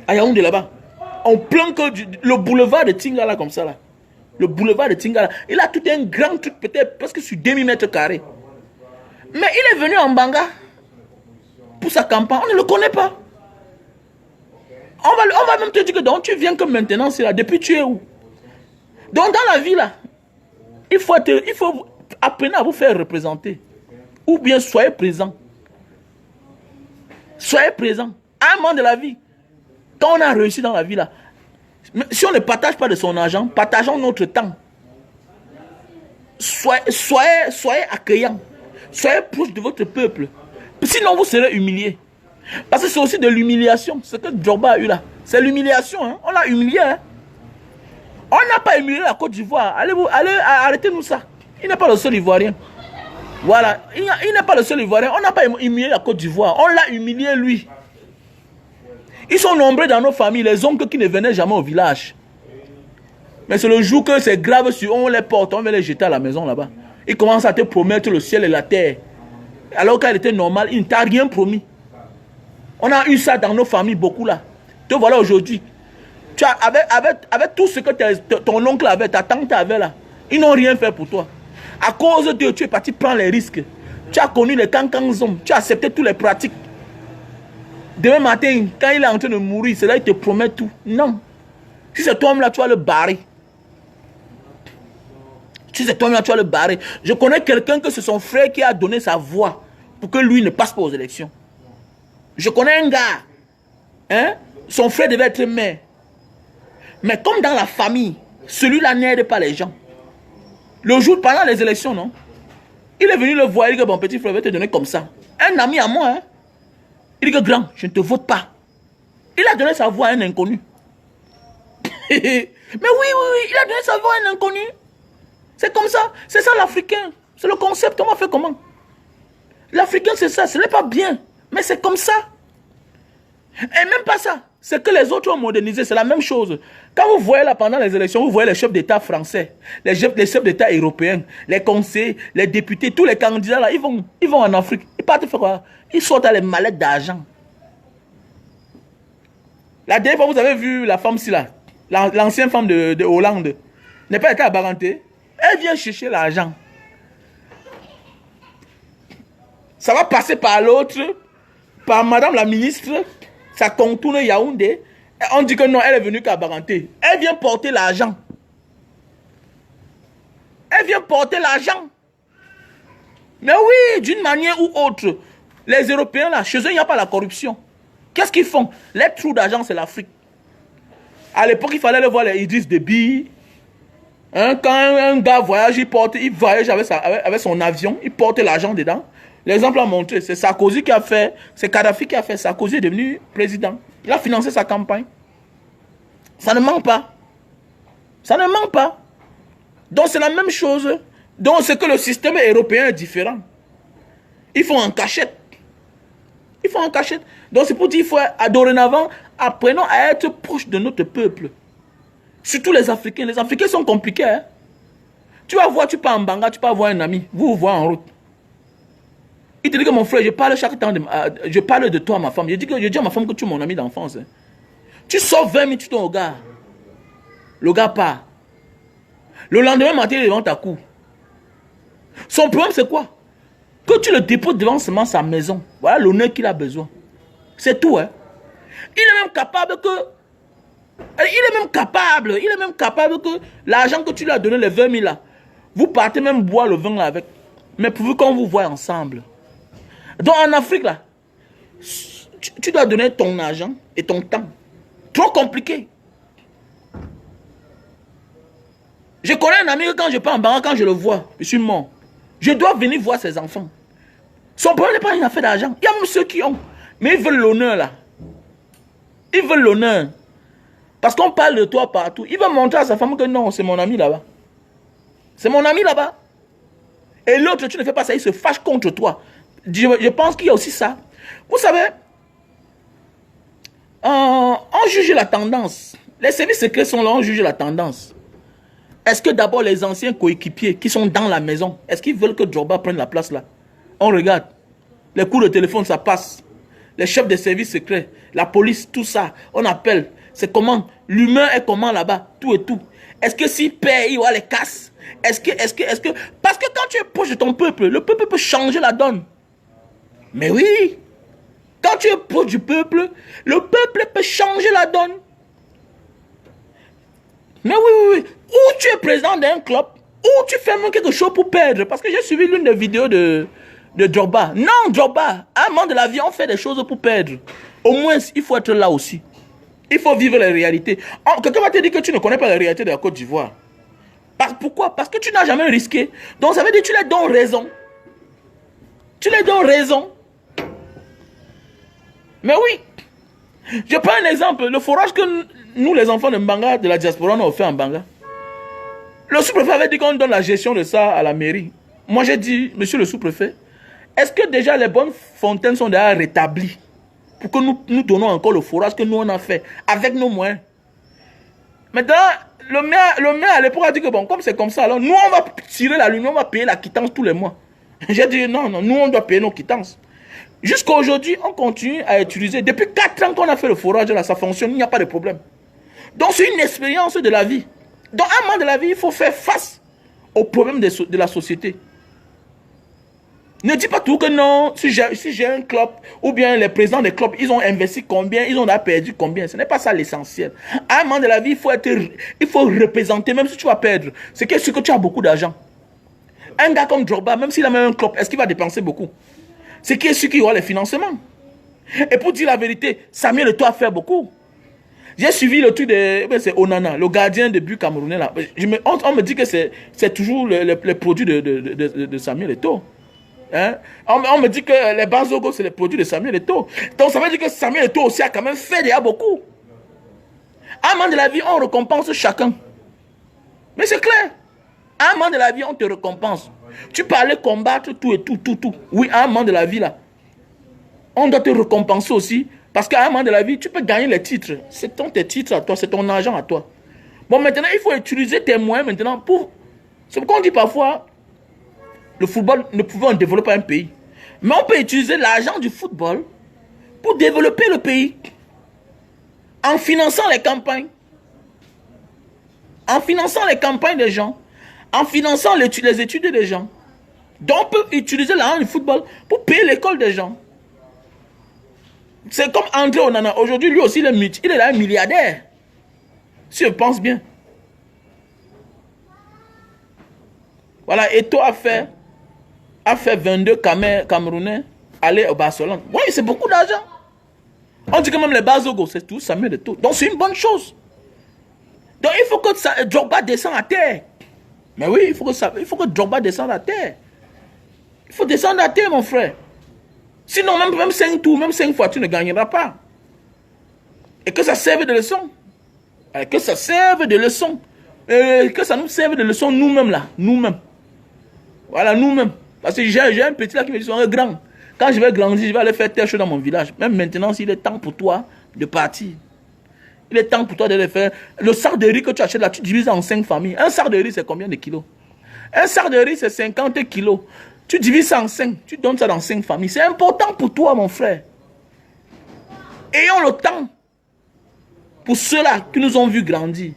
À Yaoundé là-bas. En plein que le boulevard de Tinga là, comme ça là. Le boulevard de Tinga là. Il a tout un grand truc, peut-être presque sur 2000 mètres carrés. Mais il est venu en Banga pour sa campagne. On ne le connaît pas. On va même te dire que donc, tu viens que maintenant, c'est là. Depuis tu es où? Donc dans la vie là, il faut apprendre à vous faire représenter. Ou bien soyez présent. Soyez présent. À un moment de la vie, quand on a réussi dans la vie là, si on ne partage pas de son argent, partageons notre temps. Soyez accueillant. Soyez proche de votre peuple. Sinon vous serez humilié. Parce que c'est aussi de l'humiliation. Ce que Drogba a eu là, c'est l'humiliation. Hein? On l'a humilié. Hein? On n'a pas humilié la Côte d'Ivoire. Allez, arrêtez-nous ça. Il n'est pas le seul Ivoirien. Voilà. Il n'est pas le seul Ivoirien. On n'a pas humilié la Côte d'Ivoire. On l'a humilié lui. Ils sont nombreux dans nos familles, les oncles qui ne venaient jamais au village. Mais c'est le jour que c'est grave, on les porte, on va les jeter à la maison là-bas. Ils commencent à te promettre le ciel et la terre. Alors qu'elle était normale, il ne t'a rien promis. On a eu ça dans nos familles beaucoup là. Te voilà aujourd'hui. Avec tout ce que ton oncle avait, ta tante avait là, ils n'ont rien fait pour toi. À cause de tu es parti prendre les risques. Tu as connu les cancanzons, tu as accepté toutes les pratiques. Demain matin, quand il est en train de mourir, c'est là qu'il te promet tout. Non. Si c'est toi-même là, tu vas le barrer. Si c'est toi-même là, tu vas le barrer. Je connais quelqu'un que c'est son frère qui a donné sa voix pour que lui ne passe pas aux élections. Je connais un gars. Hein? Son frère devait être maire. Mais comme dans la famille, celui-là n'aide pas les gens. Le jour pendant les élections, non? Il est venu le voir, il dit que mon petit frère va te donner comme ça. Un ami à moi, hein? Il dit que grand, je ne te vote pas. Il a donné sa voix à un inconnu. Mais oui, il a donné sa voix à un inconnu. C'est comme ça. C'est ça l'Africain. C'est le concept. On va faire comment? L'Africain, c'est ça. Ce n'est pas bien. Mais c'est comme ça. Et même pas ça. C'est que les autres ont modernisé. C'est la même chose. Quand vous voyez là pendant les élections, vous voyez les chefs d'État français, les chefs d'État européens, les conseillers, les députés, tous les candidats là, ils vont en Afrique. Ils partent faire quoi? Ils sortent à les mallettes d'argent. La dernière fois, vous avez vu la femme ci là, l'ancienne femme de Hollande, n'est pas été abarantée. Elle vient chercher l'argent. Ça va passer par l'autre, par madame la ministre, ça contourne Yaoundé. Et on dit que non, elle est venue qu'à Baranté. Elle vient porter l'argent. Elle vient porter l'argent. Mais oui, d'une manière ou autre, les Européens là, chez eux, il n'y a pas la corruption. Qu'est-ce qu'ils font? Les trous d'argent, c'est l'Afrique. À l'époque, il fallait le voir les Idriss Déby. Hein, quand un gars voyage, il voyage avec son avion, il porte l'argent dedans. L'exemple a montré, c'est Sarkozy qui a fait, c'est Kadhafi qui a fait. Sarkozy est devenu président. Il a financé sa campagne. Ça ne manque pas. Ça ne manque pas. Donc c'est la même chose. Donc c'est que le système européen est différent. Ils font en cachette. Ils font en cachette. Donc c'est pour dire qu'il faut, dorénavant, apprenons à être proche de notre peuple. Surtout les Africains. Les Africains sont compliqués. Hein? Tu vas voir, tu pars en Banga, tu peux avoir un ami. Vous voyez en route. Il te dit que mon frère, je parle chaque temps, je parle de toi à ma femme. Je dis à ma femme que tu es mon ami d'enfance. Hein. Tu sors 20 minutes, tu tournes au gars. Le gars part. Le lendemain matin, il est devant ta cour. Son problème, c'est quoi? Que tu le déposes devant seulement sa maison. Voilà l'honneur qu'il a besoin. C'est tout. Hein. Il est même capable que... Il est même capable que l'argent que tu lui as donné, les 20 000 là, vous partez même boire le vin là avec. Mais pourvu qu'on vous voit ensemble. Donc en Afrique là, tu dois donner ton argent et ton temps. Trop compliqué. Je connais un ami que quand je pars en Banga, quand je le vois, je suis mort. Je dois venir voir ses enfants. Son problème n'est pas une affaire d'argent. Il y a même ceux qui ont. Mais ils veulent l'honneur là. Ils veulent l'honneur. Parce qu'on parle de toi partout. Il va montrer à sa femme que non, c'est mon ami là-bas. C'est mon ami là-bas. Et l'autre, tu ne fais pas ça, il se fâche contre toi. Je pense qu'il y a aussi ça. Vous savez, on juge la tendance. Les services secrets sont là, on juge la tendance. Est-ce que d'abord les anciens coéquipiers qui sont dans la maison, est-ce qu'ils veulent que Drogba prenne la place là? On regarde. Les coups de téléphone, ça passe. Les chefs des services secrets, la police, tout ça, on appelle. C'est comment? L'humain est comment là-bas? Tout et tout. Est-ce que s'il paye, il va les casse? Est-ce que... Parce que quand tu es proche de ton peuple, le peuple peut changer la donne. Mais oui. Quand tu es proche du peuple, le peuple peut changer la donne. Mais oui. Ou tu es président d'un club, ou tu fais même quelque chose pour perdre. Parce que j'ai suivi l'une des vidéos de Drogba. Non, Drogba, à un moment de la vie, on fait des choses pour perdre. Au moins, il faut être là aussi. Il faut vivre les réalités. Quelqu'un va te dire que tu ne connais pas les réalités de la Côte d'Ivoire. Pourquoi? Parce que tu n'as jamais risqué. Donc ça veut dire que tu les donnes raison. Tu les donnes raison. Mais oui. Je prends un exemple. Le forage que nous, les enfants de Mbanga, de la diaspora, on a fait en Mbanga. Le sous-préfet avait dit qu'on donne la gestion de ça à la mairie. Moi, j'ai dit, monsieur le sous-préfet, est-ce que déjà les bonnes fontaines sont déjà rétablies pour que nous donnons encore le forage que nous on a fait avec nos moyens? Maintenant, le maire à l'époque a dit que bon, comme c'est comme ça, alors nous on va tirer la lumière, on va payer la quittance tous les mois. J'ai dit non, nous on doit payer nos quittances. Jusqu'à aujourd'hui, on continue à utiliser. Depuis 4 ans qu'on a fait le forage là, ça fonctionne, il n'y a pas de problème. Donc c'est une expérience de la vie. Dans un moment de la vie, il faut faire face aux problèmes de la société. Ne dis pas tout que non, si j'ai un club, ou bien les présidents des clubs, ils ont investi combien, ils ont perdu combien. Ce n'est pas ça l'essentiel. À un moment de la vie, il faut représenter, même si tu vas perdre. C'est que tu as beaucoup d'argent. Un gars comme Drogba, même s'il a même un club, est-ce qu'il va dépenser beaucoup? C'est qui est celui qui aura les financements. Et pour dire la vérité, Samuel Eto'o a fait beaucoup. J'ai suivi le truc de... C'est Onana, le gardien de but camerounais là. On me dit que c'est toujours les produits de Samuel Eto'o. Hein? On me dit que les Bazogo, c'est les produits de Samuel Eto'o. Donc ça veut dire que Samuel Eto'o aussi a quand même fait déjà beaucoup. À un moment de la vie, on récompense chacun. Mais c'est clair. À un moment de la vie, on te récompense. Tu peux aller combattre tout et tout. Oui, à un moment de la vie, là, on doit te récompenser aussi. Parce qu'à un moment de la vie, tu peux gagner les titres. C'est tes titres à toi, c'est ton argent à toi. Bon, maintenant, il faut utiliser tes moyens maintenant pour... C'est pourquoi on dit parfois, le football ne pouvait développer un pays. Mais on peut utiliser l'argent du football pour développer le pays. En finançant les campagnes. En finançant les campagnes des gens. En finançant les études des gens. Donc on peut utiliser l'argent du football pour payer l'école des gens. C'est comme André Onana. Aujourd'hui, lui aussi, il est là un milliardaire. Si je pense bien. Voilà, Eto'o a fait 22 Camerounais aller au Barcelone. Oui, c'est beaucoup d'argent. On dit que même les Bazogo, c'est tout Samuel Eto'o. Donc c'est une bonne chose. Donc il faut que Drogba descende à terre. Mais oui, il faut que Drogba descende à terre. Il faut descendre à terre, mon frère. Sinon, même 5 tours, même 5 fois, tu ne gagneras pas. Et que ça serve de leçon. Que ça serve de leçon. Que ça nous serve de leçon nous-mêmes là. Nous-mêmes. Voilà, nous-mêmes. Parce que j'ai un petit là qui me dit, sois grand. Quand je vais grandir, je vais aller faire telle chose dans mon village. Même maintenant, s'il est temps pour toi de partir. Il est temps pour toi de le faire. Le sac de riz que tu achètes là, tu divises en 5 familles. Un sac de riz, c'est combien de kilos? Un sac de riz, c'est 50 kilos. Tu divises ça en 5. Tu donnes ça dans 5 familles. C'est important pour toi, mon frère. Ayons le temps pour ceux-là qui nous ont vus grandir.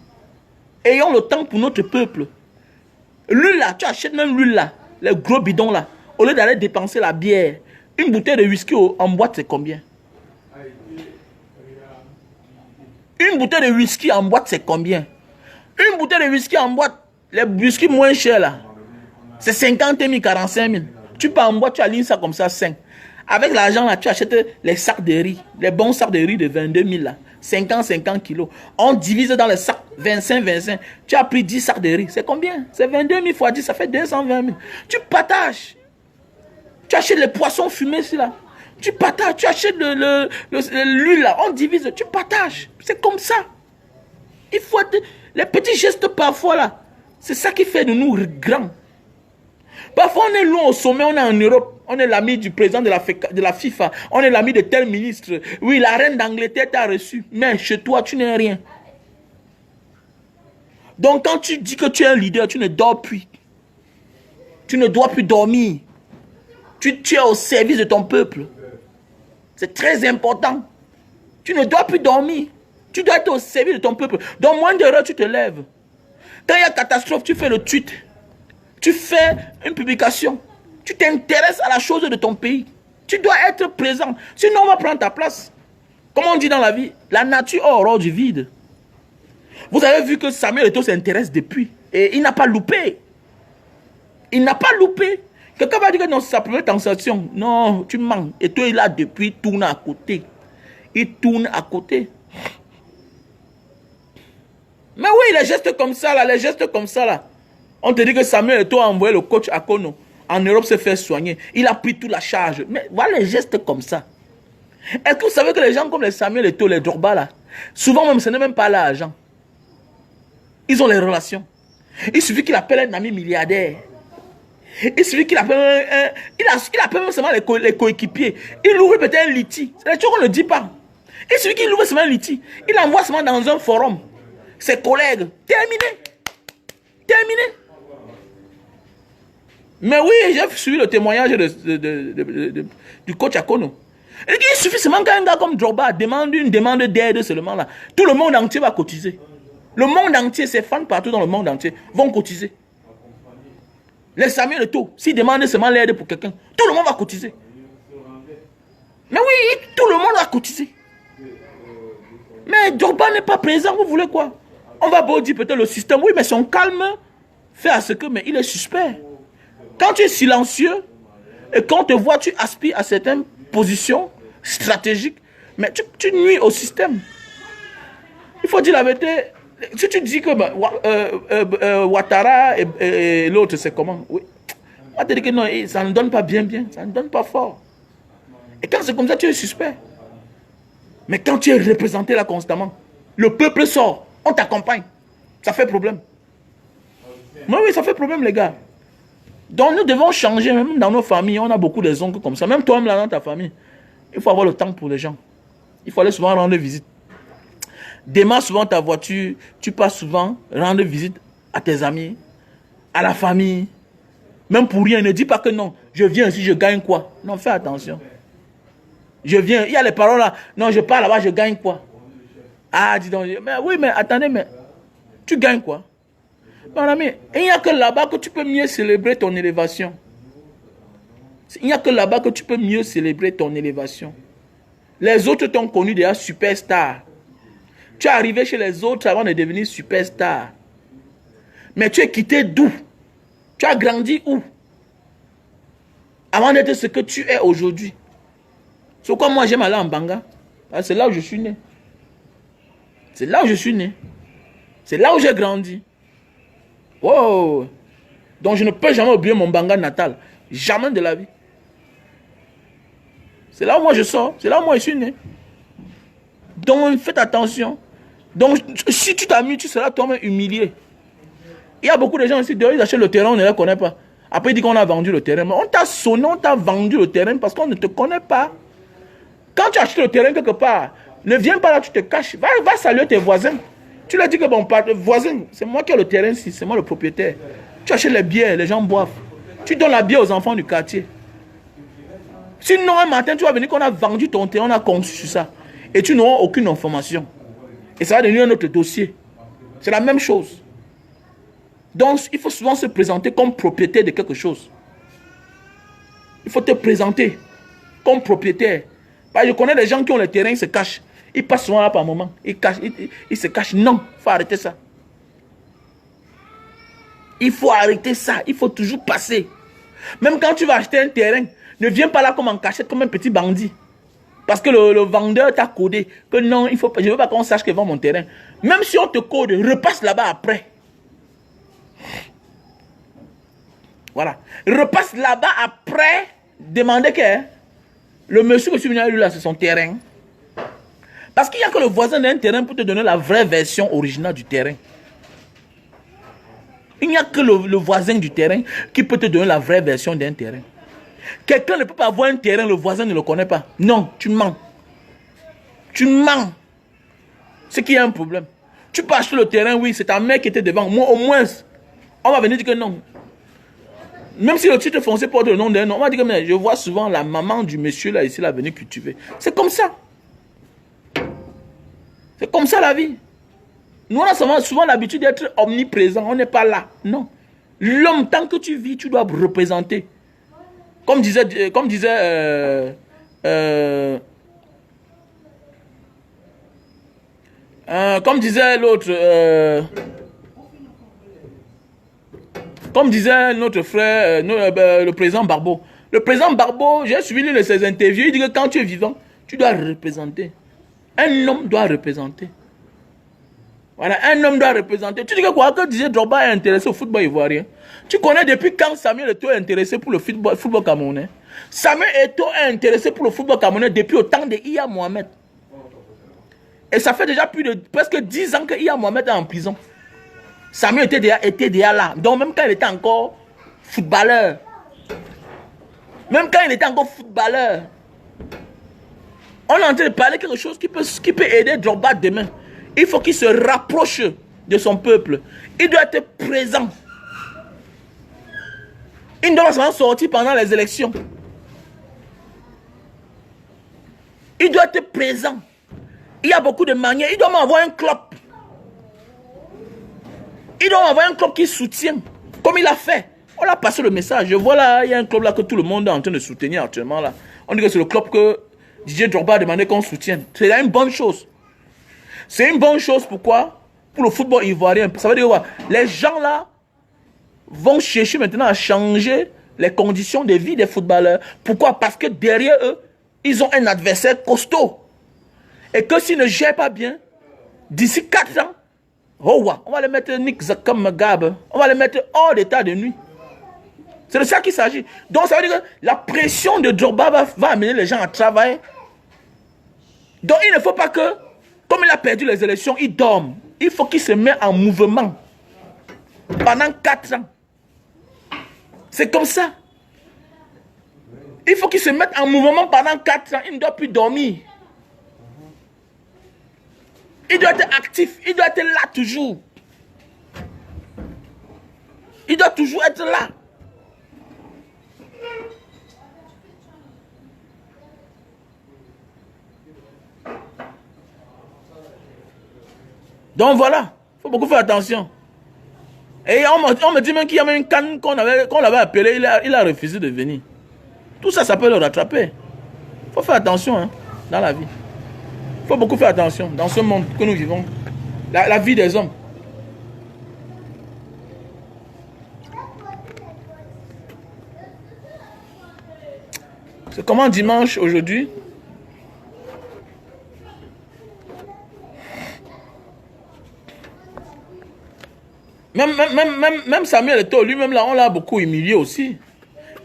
Ayons le temps pour notre peuple. L'huile là, tu achètes même l'huile là, les gros bidons là. Au lieu d'aller dépenser la bière, une bouteille de whisky en boîte, c'est combien? Une bouteille de whisky en boîte, c'est combien? Une bouteille de whisky en boîte, les whisky moins chers là, c'est 50 000, 45 000. Tu pars en boîte, tu alignes ça comme ça, 5. Avec l'argent là, tu achètes les sacs de riz, les bons sacs de riz de 22 000 là, 50 kilos. On divise dans les sacs 25. Tu as pris 10 sacs de riz, c'est combien? C'est 22 000 fois 10, ça fait 220 000. Tu partages. Tu achètes les poissons fumés ici là. Tu partages, tu achètes l'huile là, on divise, tu partages. C'est comme ça. Il faut être, les petits gestes parfois là, c'est ça qui fait de nous grands. Parfois on est loin au sommet, on est en Europe, on est l'ami du président de la FIFA, on est l'ami de tel ministre. Oui, la reine d'Angleterre t'a reçu, mais chez toi tu n'es rien. Donc quand tu dis que tu es un leader, tu ne dors plus. Tu ne dois plus dormir. Tu es au service de ton peuple. C'est très important. Tu ne dois plus dormir. Tu dois être au service de ton peuple. Dans moins d'heures, tu te lèves. Quand il y a catastrophe, tu fais le tweet. Tu fais une publication. Tu t'intéresses à la chose de ton pays. Tu dois être présent. Sinon, on va prendre ta place. Comme on dit dans la vie, la nature a horreur du vide. Vous avez vu que Samuel Eto'o s'intéresse depuis. Et il n'a pas loupé. Il n'a pas loupé. Quelqu'un va dire que non, c'est sa première transaction. Non, tu mens. Et toi, il a depuis tourné à côté. Il tourne à côté. Mais oui, les gestes comme ça, là, les gestes comme ça, là. On te dit que Samuel Eto'o a envoyé le coach à Kono. En Europe, se faire soigner. Il a pris toute la charge. Mais voilà les gestes comme ça. Est-ce que vous savez que les gens comme les Samuel Eto'o, les Drogba, là, souvent même, ce n'est même pas l'argent. Ils ont les relations. Il suffit qu'il appelle un ami milliardaire. Il suffit qu'il appelle il appelle même seulement les coéquipiers. Il ouvre peut-être un litige. C'est la chose qu'on ne dit pas. Il suffit qu'il ouvre seulement un litige. Il envoie seulement dans un forum. Ses collègues. Terminé. Terminé. Mais oui, j'ai suivi le témoignage du coach Akono. Il suffit seulement qu'un gars comme Drogba demande une demande d'aide seulement là. Tout le monde entier va cotiser. Le monde entier, ses fans partout dans le monde entier vont cotiser. Les Samuel Eto'o, s'ils demandent seulement l'aide pour quelqu'un, tout le monde va cotiser. Mais oui, tout le monde va cotiser. Mais Drogba n'est pas présent, vous voulez quoi? On va beau dire peut-être le système, oui, mais son calme fait à ce que, mais il est suspect. Quand tu es silencieux, et quand on te voit, tu aspires à certaines positions stratégiques, mais tu nuis au système. Il faut dire la vérité. Si tu dis que Ouattara et l'autre, c'est comment? Oui. On va te dire que non, ça ne donne pas bien, ça ne donne pas fort. Et quand c'est comme ça, tu es suspect. Mais quand tu es représenté là constamment, le peuple sort, on t'accompagne. Ça fait problème. Mais oui, ça fait problème, les gars. Donc nous devons changer, même dans nos familles, on a beaucoup des oncles comme ça. Même toi-même là dans ta famille, il faut avoir le temps pour les gens. Il faut aller souvent rendre visite. Démarre souvent ta voiture, tu passes souvent rendre visite à tes amis, à la famille. Même pour rien, ne dis pas que non, je viens ici, je gagne quoi. Non, fais attention. Je viens, il y a les paroles là, non, je pars là-bas, je gagne quoi. Ah, dis donc, mais oui, mais attendez, mais tu gagnes quoi? Mon ami, il n'y a que là-bas que tu peux mieux célébrer ton élévation. Il n'y a que là-bas que tu peux mieux célébrer ton élévation. Les autres t'ont connu déjà superstar. Tu es arrivé chez les autres avant de devenir superstar. Mais tu es quitté d'où? Tu as grandi où? Avant d'être ce que tu es aujourd'hui. C'est pourquoi moi j'aime aller en Banga. C'est là où je suis né. C'est là où je suis né. C'est là où j'ai grandi. Wow. Donc je ne peux jamais oublier mon Banga natal. Jamais de la vie. C'est là où moi je sors. C'est là où moi je suis né. Donc faites attention. Donc si tu t'amuses, tu seras toi-même humilié. Il y a beaucoup de gens ici, ils achètent le terrain, on ne les connaît pas. Après, il dit qu'on a vendu le terrain. Mais on t'a sonné, on t'a vendu le terrain parce qu'on ne te connaît pas. Quand tu achètes le terrain quelque part, ne viens pas là, tu te caches. Va saluer tes voisins. Tu leur dis que bon, voisin, c'est moi qui ai le terrain ici, c'est moi le propriétaire. Tu achètes les bières, les gens boivent. Tu donnes la bière aux enfants du quartier. Sinon, un matin, tu vas venir qu'on a vendu ton terrain, on a conçu sur ça. Et tu n'auras aucune information. Et ça va devenir un autre dossier. C'est la même chose. Donc, il faut souvent se présenter comme propriétaire de quelque chose. Il faut te présenter comme propriétaire. Je connais des gens qui ont le terrain, ils se cachent. Ils passent souvent là par moment. Ils se cachent. Non, il faut arrêter ça. Il faut arrêter ça. Il faut toujours passer. Même quand tu vas acheter un terrain, ne viens pas là comme en cachette, comme un petit bandit. Parce que le vendeur t'a codé. Que non, je ne veux pas qu'on sache qu'il vend mon terrain. Même si on te code, repasse là-bas après. Voilà. Repasse là-bas après. Demandez que le monsieur que je suis venu à lui là, c'est son terrain. Parce qu'il n'y a que le voisin d'un terrain pour te donner la vraie version originale du terrain. Il n'y a que le voisin du terrain qui peut te donner la vraie version d'un terrain. Quelqu'un ne peut pas avoir un terrain, le voisin ne le connaît pas. Non, tu mens. Tu mens. C'est qu'il y a un problème. Tu peux acheter le terrain, oui, c'est ta mère qui était devant. Moi, au moins, on va venir dire que non. Même si le titre foncier porte le nom d'un homme, on va dire que mais je vois souvent la maman du monsieur là, ici, là, venir cultiver. C'est comme ça. C'est comme ça la vie. Nous, on a souvent l'habitude d'être omniprésent. On n'est pas là. Non. L'homme, tant que tu vis, tu dois représenter. Comme disait l'autre, comme disait notre frère, le président Barbeau. Le président Barbeau, j'ai suivi l'une de ses interviews, il dit que quand tu es vivant, tu dois représenter. Un homme doit représenter. Voilà, un homme doit représenter. Tu dis que quoi que Didier Drogba est intéressé au football ivoirien. Tu connais depuis quand Samuel Eto'o est intéressé pour le football camerounais. Samuel Eto'o est intéressé pour le football camerounais depuis le temps de Iya Mohamed. Et ça fait déjà plus de presque 10 ans que Iya Mohamed est en prison. Samuel était déjà là. Donc même quand il était encore footballeur. On est en train de parler de quelque chose qui peut aider Drogba demain. Il faut qu'il se rapproche de son peuple. Il doit être présent. Il ne doit pas sortir pendant les élections. Il doit être présent. Il y a beaucoup de manières. Il doit m'avoir un club. Il doit avoir un club qui soutient. Comme il a fait. On a passé le message. Je vois là, il y a un club là que tout le monde est en train de soutenir actuellement là. On dit que c'est le club que Didier Drogba a demandé qu'on soutienne. C'est une bonne chose. C'est une bonne chose, pourquoi? Pour le football ivoirien. Ça veut dire quoi? Les gens là vont chercher maintenant à changer les conditions de vie des footballeurs. Pourquoi? Parce que derrière eux, ils ont un adversaire costaud. Et que s'ils ne gèrent pas bien, d'ici 4 ans, on va les mettre Nick Zakam Gab, on va les mettre hors d'état de nuit. C'est de ça qu'il s'agit. Donc ça veut dire que la pression de Drogba va amener les gens à travailler. Donc il ne faut pas que, comme il a perdu les élections, il dorme. Il faut qu'il se mette en mouvement pendant 4 ans. C'est comme ça. Il faut qu'il se mette en mouvement pendant 4 ans. Il ne doit plus dormir. Il doit être actif. Il doit être là toujours. Il doit toujours être là. Donc voilà, il faut beaucoup faire attention. Et on me dit même qu'il y a même une canne qu'on l'avait appelé, il a refusé de venir. Tout ça, ça peut le rattraper. Il faut faire attention hein, dans la vie. Il faut beaucoup faire attention dans ce monde que nous vivons. La vie des hommes. C'est comment dimanche aujourd'hui? Même Samuel Eto'o, lui-même là, on l'a beaucoup humilié aussi.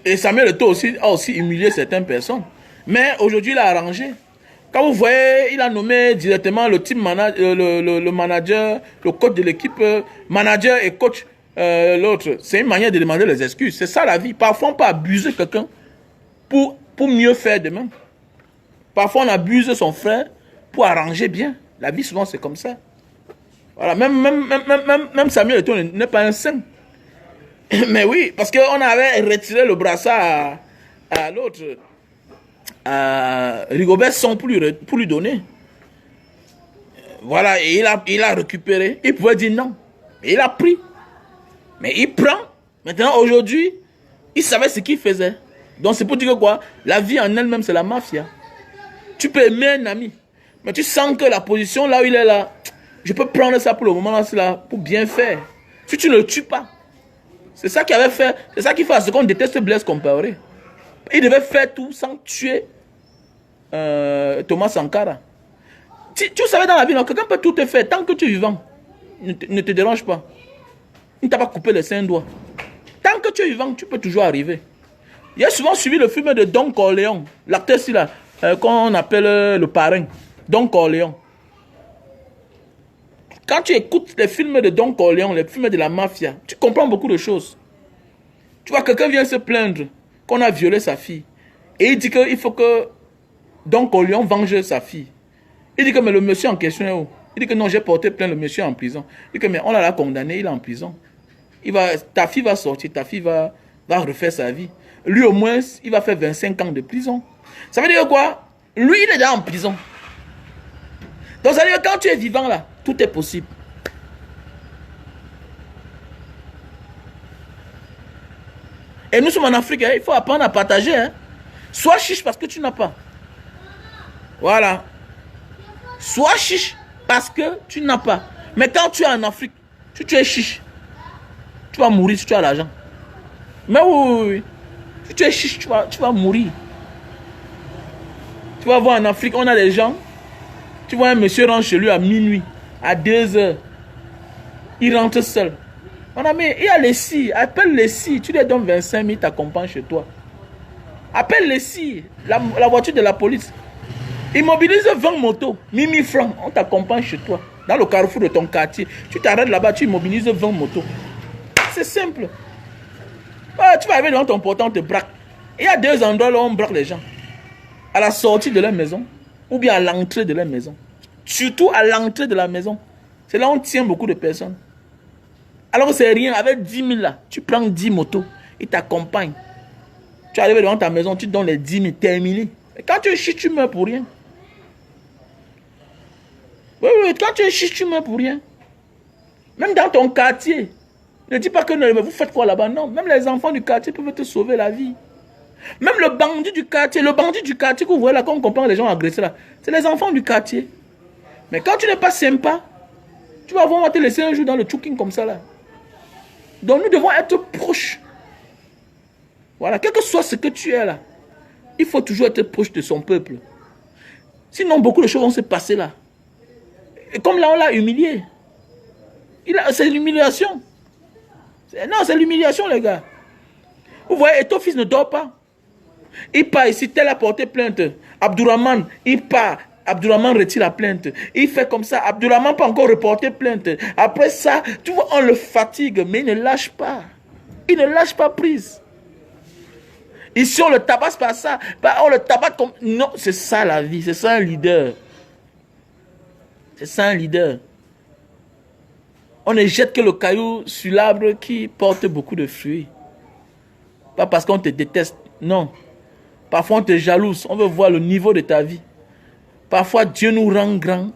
Et Samuel Eto'o a aussi humilié certaines personnes. Mais aujourd'hui, il a arrangé. Quand vous voyez, il a nommé directement le team manager, le manager, le coach de l'équipe, manager et coach l'autre. C'est une manière de demander les excuses. C'est ça la vie. Parfois, on peut abuser quelqu'un pour mieux faire demain. Parfois, on abuse son frère pour arranger bien. La vie, souvent, c'est comme ça. Voilà, même Samuel Eto'o n'est pas un saint. Mais oui, parce qu'on avait retiré le brassard à l'autre, à Rigobert Song pour lui donner. Voilà, et il a récupéré. Il pouvait dire non. Et il a pris. Mais il prend. Maintenant, aujourd'hui, il savait ce qu'il faisait. Donc, c'est pour dire que quoi? La vie en elle-même, c'est la mafia. Tu peux aimer un ami. Mais tu sens que la position là où il est là, je peux prendre ça pour le moment là, pour bien faire. Si tu ne le tues pas. C'est ça qu'il avait fait. C'est ça qu'il fait à ce qu'on déteste Blaise Compaoré. Il devait faire tout sans tuer Thomas Sankara. Tu savais dans la vie, quelqu'un peut tout te faire tant que tu es vivant. Ne te dérange pas. Il ne t'a pas coupé les 5 doigts. Tant que tu es vivant, tu peux toujours arriver. Il a souvent suivi le film de Don Corleone, l'acteur ici là, qu'on appelle le parrain, Don Corleone. Quand tu écoutes les films de Don Corleone, les films de la mafia, tu comprends beaucoup de choses. Tu vois, quelqu'un vient se plaindre qu'on a violé sa fille. Et il dit qu'il faut que Don Corleone venge sa fille. Il dit que mais le monsieur en question est où? Il dit que non, j'ai porté plainte, le monsieur est en prison. Il dit que mais on l'a condamné, il est en prison. Ta fille va sortir, ta fille va refaire sa vie. Lui au moins, il va faire 25 ans de prison. Ça veut dire quoi? Lui, il est déjà en prison. Donc ça veut dire que quand tu es vivant là, tout est possible. Et nous sommes en Afrique, hein, il faut apprendre à partager. Hein. Sois chiche parce que tu n'as pas. Voilà. Sois chiche parce que tu n'as pas. Mais quand tu es en Afrique, tu es chiche. Tu vas mourir si tu as l'argent. Mais oui. Si tu es chiche, tu vas mourir. Tu vas voir en Afrique, on a des gens. Tu vois un monsieur rentre chez lui à minuit, à 2 heures. Il rentre seul. On a mis, il y a les scies. Appelle les scies. Tu lui donnes 25 000, t'accompagne chez toi. Appelle les scies. La voiture de la police. Immobilise 20 motos. 1000 francs. On t'accompagne chez toi. Dans le carrefour de ton quartier. Tu t'arrêtes là-bas, tu immobilises 20 motos. C'est simple. Tu vas arriver devant ton portant, on te braque. Il y a 2 endroits là où on braque les gens. À la sortie de leur maison. Ou bien à l'entrée de leur maison. Surtout à l'entrée de la maison. C'est là où on tient beaucoup de personnes. Alors c'est rien. Avec 10 000 là, tu prends 10 motos. Ils t'accompagnent. Tu arrives devant ta maison, tu donnes les 10 000, terminé. Et quand tu es chiche, tu meurs pour rien. Oui, quand tu es chiche, tu meurs pour rien. Même dans ton quartier. Ne dis pas que vous faites quoi là-bas. Non, même les enfants du quartier peuvent te sauver la vie. Même le bandit du quartier que vous voyez là, quand on comprend les gens agressés là, c'est les enfants du quartier. Mais quand tu n'es pas sympa, tu vas voir, on va te laisser un jour dans le choking comme ça là. Donc nous devons être proches. Voilà, quel que soit ce que tu es là, il faut toujours être proche de son peuple. Sinon, beaucoup de choses vont se passer là. Et comme là, on l'a humilié. C'est l'humiliation. Non, c'est l'humiliation, les gars. Vous voyez, et ton fils ne dort pas. Il part ici, tel a porté plainte. Abdourahmane, il part. Abdourahmane retire la plainte. Il fait comme ça. Abdourahmane peut encore reporter plainte. Après ça, tu vois, on le fatigue, mais il ne lâche pas. Il ne lâche pas prise. Ici, on le tabasse par ça. On le tabasse comme... Non, c'est ça la vie. C'est ça un leader. C'est ça un leader. On ne jette que le caillou sur l'arbre qui porte beaucoup de fruits. Pas parce qu'on te déteste. Non. Parfois, on te jalouse. On veut voir le niveau de ta vie. Parfois, Dieu nous rend grands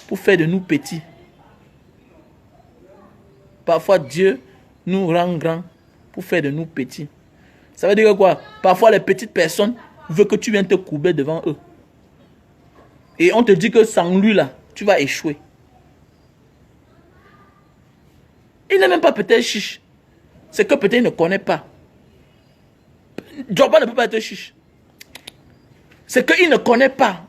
pour faire de nous petits. Parfois, Dieu nous rend grands pour faire de nous petits. Ça veut dire quoi? Parfois, les petites personnes veulent que tu viennes te courber devant eux. Et on te dit que sans lui, là, tu vas échouer. Il n'est même pas peut-être chiche. C'est que peut-être il ne connaît pas. Drogba ne peut pas être chiche. C'est qu'il ne connaît pas.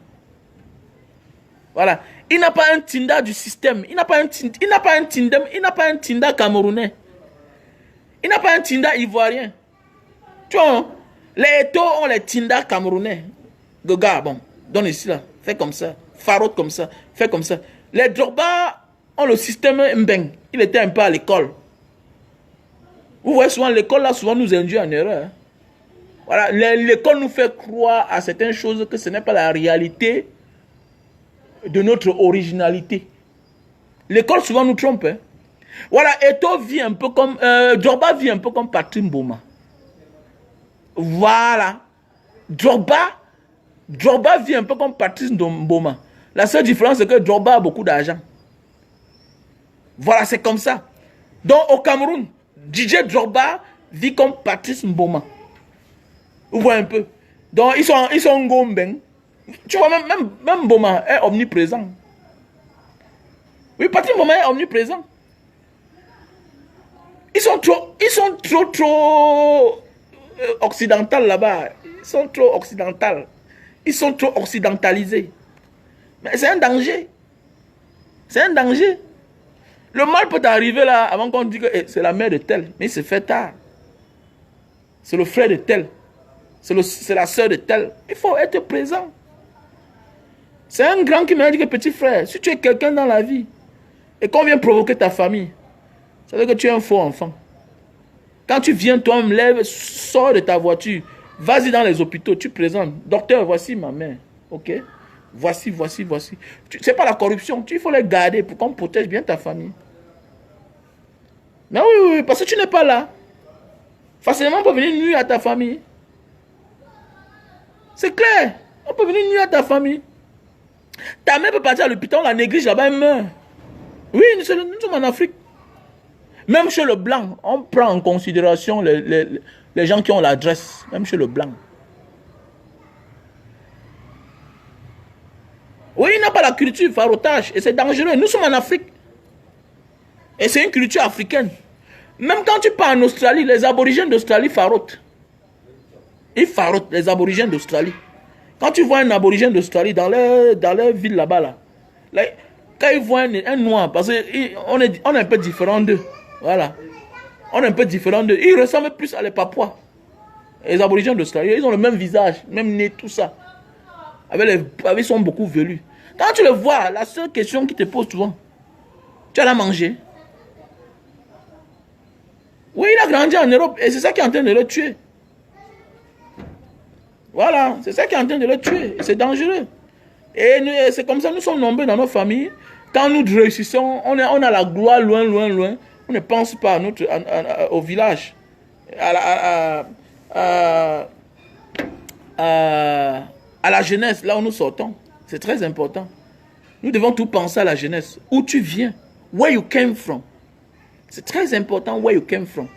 Voilà. Il n'a pas un Tinda du système. Il n'a pas un Tinda camerounais. Il n'a pas un Tinda ivoirien. Tu vois, les Eto ont les Tinda camerounais. Goga, bon, donne ici là. Fais comme ça. Farote comme ça. Fais comme ça. Les Drogba ont le système Mbeng. Il était un peu à l'école. Vous voyez souvent, l'école là, souvent nous induit en erreur. Hein. Voilà, l'école nous fait croire à certaines choses que ce n'est pas la réalité de notre originalité. L'école souvent nous trompe. Hein. Voilà, Eto'o vit un peu comme... Drogba vit un peu comme Patrick Mboma. Voilà. Drogba vit un peu comme Patrice Mboma. La seule différence, c'est que Drogba a beaucoup d'argent. Voilà, c'est comme ça. Donc, au Cameroun, DJ Drogba vit comme Patrice Mboma. Vous voyez un peu. Donc, ils sont gombeng. Tu vois, même Mboma est omniprésent. Oui, Patrice Mboma est omniprésent. Ils sont trop occidentaux là-bas. Ils sont trop occidentaux. Ils sont trop occidentalisés. Mais c'est un danger. C'est un danger. Le mal peut arriver là avant qu'on dise que c'est la mère de tel. Mais c'est fait tard. C'est le frère de tel. C'est la soeur de tel. Il faut être présent. C'est un grand qui m'a dit que petit frère, si tu es quelqu'un dans la vie et qu'on vient provoquer ta famille, ça veut dire que tu es un faux enfant. Quand tu viens, toi-même, lève, sors de ta voiture, vas-y dans les hôpitaux, tu présentes. Docteur, voici ma mère. Ok? Voici. C'est pas la corruption. Il faut les garder pour qu'on protège bien ta famille. Mais oui, parce que tu n'es pas là. Facilement, on peut venir nuire à ta famille. C'est clair. On peut venir nuire à ta famille. Ta mère peut partir à l'hôpital, on la néglige là-bas, elle meurt. Oui, nous sommes en Afrique. Même chez le blanc, on prend en considération les gens qui ont l'adresse. Même chez le blanc. Oui, il n'a pas la culture farotage. Et c'est dangereux. Nous sommes en Afrique. Et c'est une culture africaine. Même quand tu pars en Australie, les aborigènes d'Australie farotent. Ils farotent, les aborigènes d'Australie. Quand tu vois un aborigène d'Australie dans leur ville là-bas, là, quand ils voient un noir, parce qu'on est un peu différent d'eux. Voilà. On est un peu différent d'eux. Ils ressemblent plus à les Papouas. Les aborigènes d'Australie, ils ont le même visage, même nez, tout ça. Ils sont beaucoup velus. Quand tu le vois, la seule question qui te pose souvent, tu as manger. Oui, il a grandi en Europe et c'est ça qui est en train de le tuer. Voilà, c'est ça qui est en train de le tuer. C'est dangereux. Et c'est comme ça, nous sommes nombreux dans nos familles. Quand nous réussissons, on a la gloire loin. On ne pense pas au village, à la jeunesse, là où nous sortons. C'est très important. Nous devons tout penser à la jeunesse. Où tu viens? Where you came from? C'est très important, where you came from.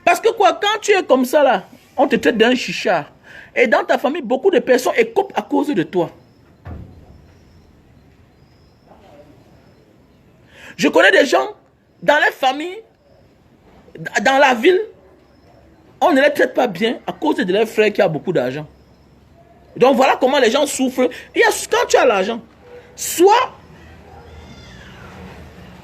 Parce que quoi, quand tu es comme ça là, on te traite d'un chicha. Et dans ta famille, beaucoup de personnes écopent à cause de toi. Je connais des gens, dans les familles, dans la ville, on ne les traite pas bien à cause de leur frère qui a beaucoup d'argent. Donc voilà comment les gens souffrent. Quand tu as l'argent, soit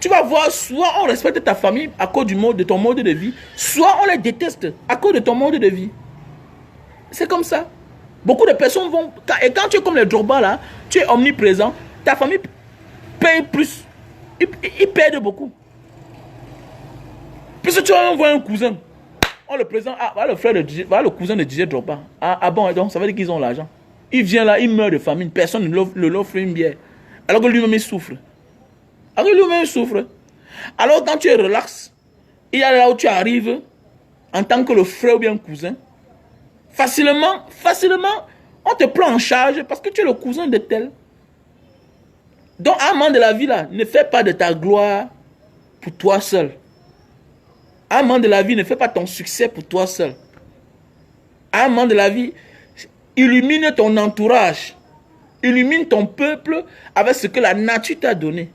tu vas voir, soit on respecte ta famille à cause de ton mode de vie, soit on les déteste à cause de ton mode de vie. C'est comme ça. Beaucoup de personnes vont... Et quand tu es comme les Drogba là, tu es omniprésent, ta famille paye plus. Ils perdent beaucoup. Puisque tu vas voir un cousin, on le présente, le cousin de DJ Drogba. Ah bon, donc ça veut dire qu'ils ont l'argent. Il vient là, il meurt de famine, personne ne l'offre une bière. Alors que lui-même il souffre. Alors quand tu es relax, il y a là où tu arrives, en tant que le frère ou bien cousin, facilement, on te prend en charge parce que tu es le cousin de tel. Donc, à un moment de la vie, là, ne fais pas de ta gloire pour toi seul. À un moment de la vie, ne fais pas ton succès pour toi seul. À un moment de la vie, illumine ton entourage. Illumine ton peuple avec ce que la nature t'a donné.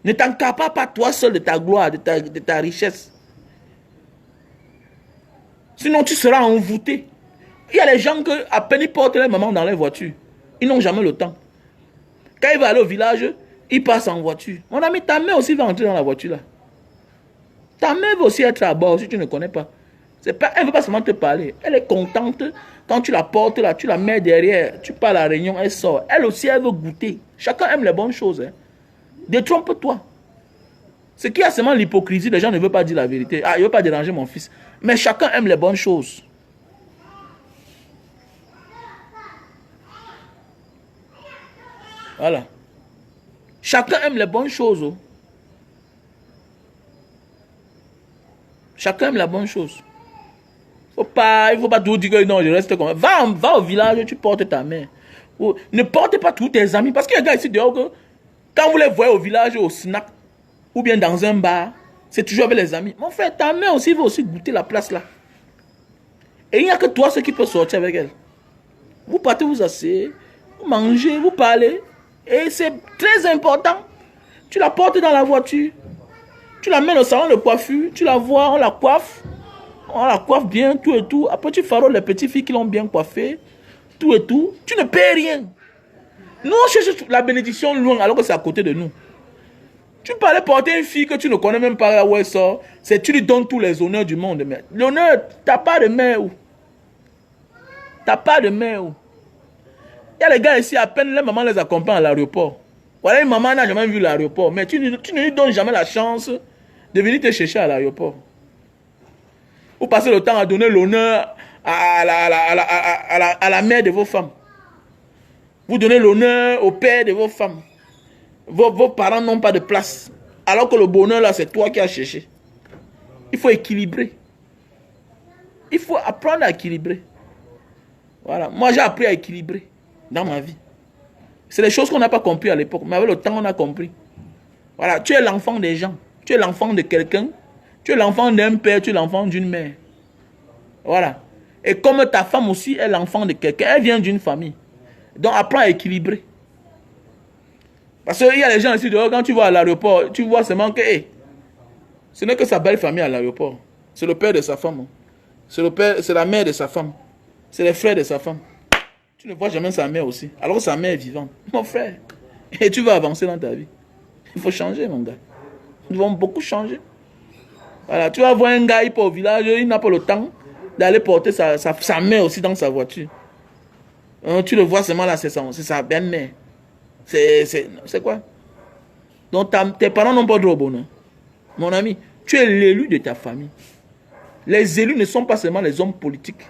Ne t'encapare pas toi seul de ta gloire, de ta richesse. Sinon, tu seras envoûté. Il y a des gens qui, à peine ils portent les mamans dans les voitures. Ils n'ont jamais le temps. Quand il va aller au village, il passe en voiture. Mon ami, ta mère aussi va entrer dans la voiture là. Ta mère va aussi être à bord si tu ne connais pas. Elle ne veut pas seulement te parler. Elle est contente quand tu la portes là, tu la mets derrière, tu pars à la réunion, elle sort. Elle aussi, elle veut goûter. Chacun aime les bonnes choses. Hein. Détrompe-toi. Ce qui a seulement l'hypocrisie, les gens ne veulent pas dire la vérité. Ah, il ne veut pas déranger mon fils. Mais chacun aime les bonnes choses. Voilà. Chacun aime les bonnes choses. Oh. Chacun aime la bonne chose. Il ne faut pas tout dire que non, je reste comme ça. Va au village, tu portes ta main. Ne porte pas tous tes amis. Parce qu'il y a des gars ici dehors que quand vous les voyez au village, au snack, ou bien dans un bar, c'est toujours avec les amis. Mon frère, ta mère aussi veut aussi goûter la place là. Et il n'y a que toi, ceux qui peuvent sortir avec elle. Vous partez vous asseyez, vous mangez, vous parlez. Et c'est très important. Tu la portes dans la voiture. Tu la mets au salon de coiffure. Tu la vois, on la coiffe. On la coiffe bien, tout et tout. Après, tu faroles les petites filles qui l'ont bien coiffée. Tout et tout. Tu ne payes rien. Nous, on cherche la bénédiction loin alors que c'est à côté de nous. Tu peux aller porter une fille que tu ne connais même pas où elle sort. C'est tu lui donnes tous les honneurs du monde. Mais l'honneur, t'as pas de mère où? T'as pas de mère où? Il y a les gars ici, à peine les mamans les accompagnent à l'aéroport. Voilà, une maman n'a jamais vu l'aéroport. Mais tu ne lui donnes jamais la chance de venir te chercher à l'aéroport. Vous passez le temps à donner l'honneur à la mère de vos femmes. Vous donnez l'honneur au père de vos femmes. Vos parents n'ont pas de place. Alors que le bonheur là, c'est toi qui as cherché. Il faut équilibrer. Il faut apprendre à équilibrer. Voilà. Moi, j'ai appris à équilibrer dans ma vie. C'est des choses qu'on n'a pas compris à l'époque. Mais avec le temps, on a compris. Voilà. Tu es l'enfant des gens. Tu es l'enfant de quelqu'un. Tu es l'enfant d'un père. Tu es l'enfant d'une mère. Voilà. Et comme ta femme aussi est l'enfant de quelqu'un. Elle vient d'une famille. Donc, apprends à équilibrer. Parce qu'il y a les gens ici dehors, quand tu vas à l'aéroport, tu vois seulement que ce n'est que sa belle famille à l'aéroport. C'est le père de sa femme. C'est la mère de sa femme. C'est les frères de sa femme. Tu ne vois jamais sa mère aussi. Alors que sa mère est vivante. Mon frère. Et tu vas avancer dans ta vie. Il faut changer, mon gars. Nous devons beaucoup changer. Voilà. Tu vas voir un gars, il part au village, il n'a pas le temps d'aller porter sa mère aussi dans sa voiture. Tu le vois seulement là, c'est sa belle-mère. C'est quoi? Donc tes parents n'ont pas de bonheur. Mon ami, tu es l'élu de ta famille. Les élus ne sont pas seulement les hommes politiques.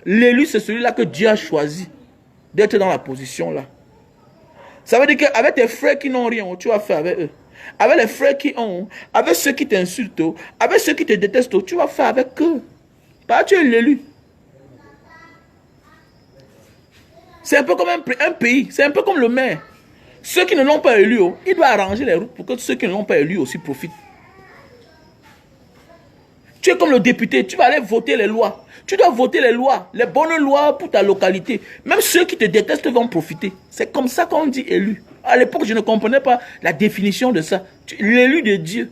L'élu, c'est celui-là que Dieu a choisi d'être dans la position là. Ça veut dire qu'avec tes frères qui n'ont rien, tu vas faire avec eux. Avec les frères qui ont, avec ceux qui t'insultent, avec ceux qui te détestent, tu vas faire avec eux. Parce que tu es l'élu. C'est un peu comme un pays, c'est un peu comme le maire. Ceux qui ne l'ont pas élu, il doit arranger les routes pour que ceux qui ne l'ont pas élu aussi profitent. Tu es comme le député, tu vas aller voter les lois. Tu dois voter les lois, les bonnes lois pour ta localité. Même ceux qui te détestent vont profiter. C'est comme ça qu'on dit élu. À l'époque, je ne comprenais pas la définition de ça. L'élu de Dieu.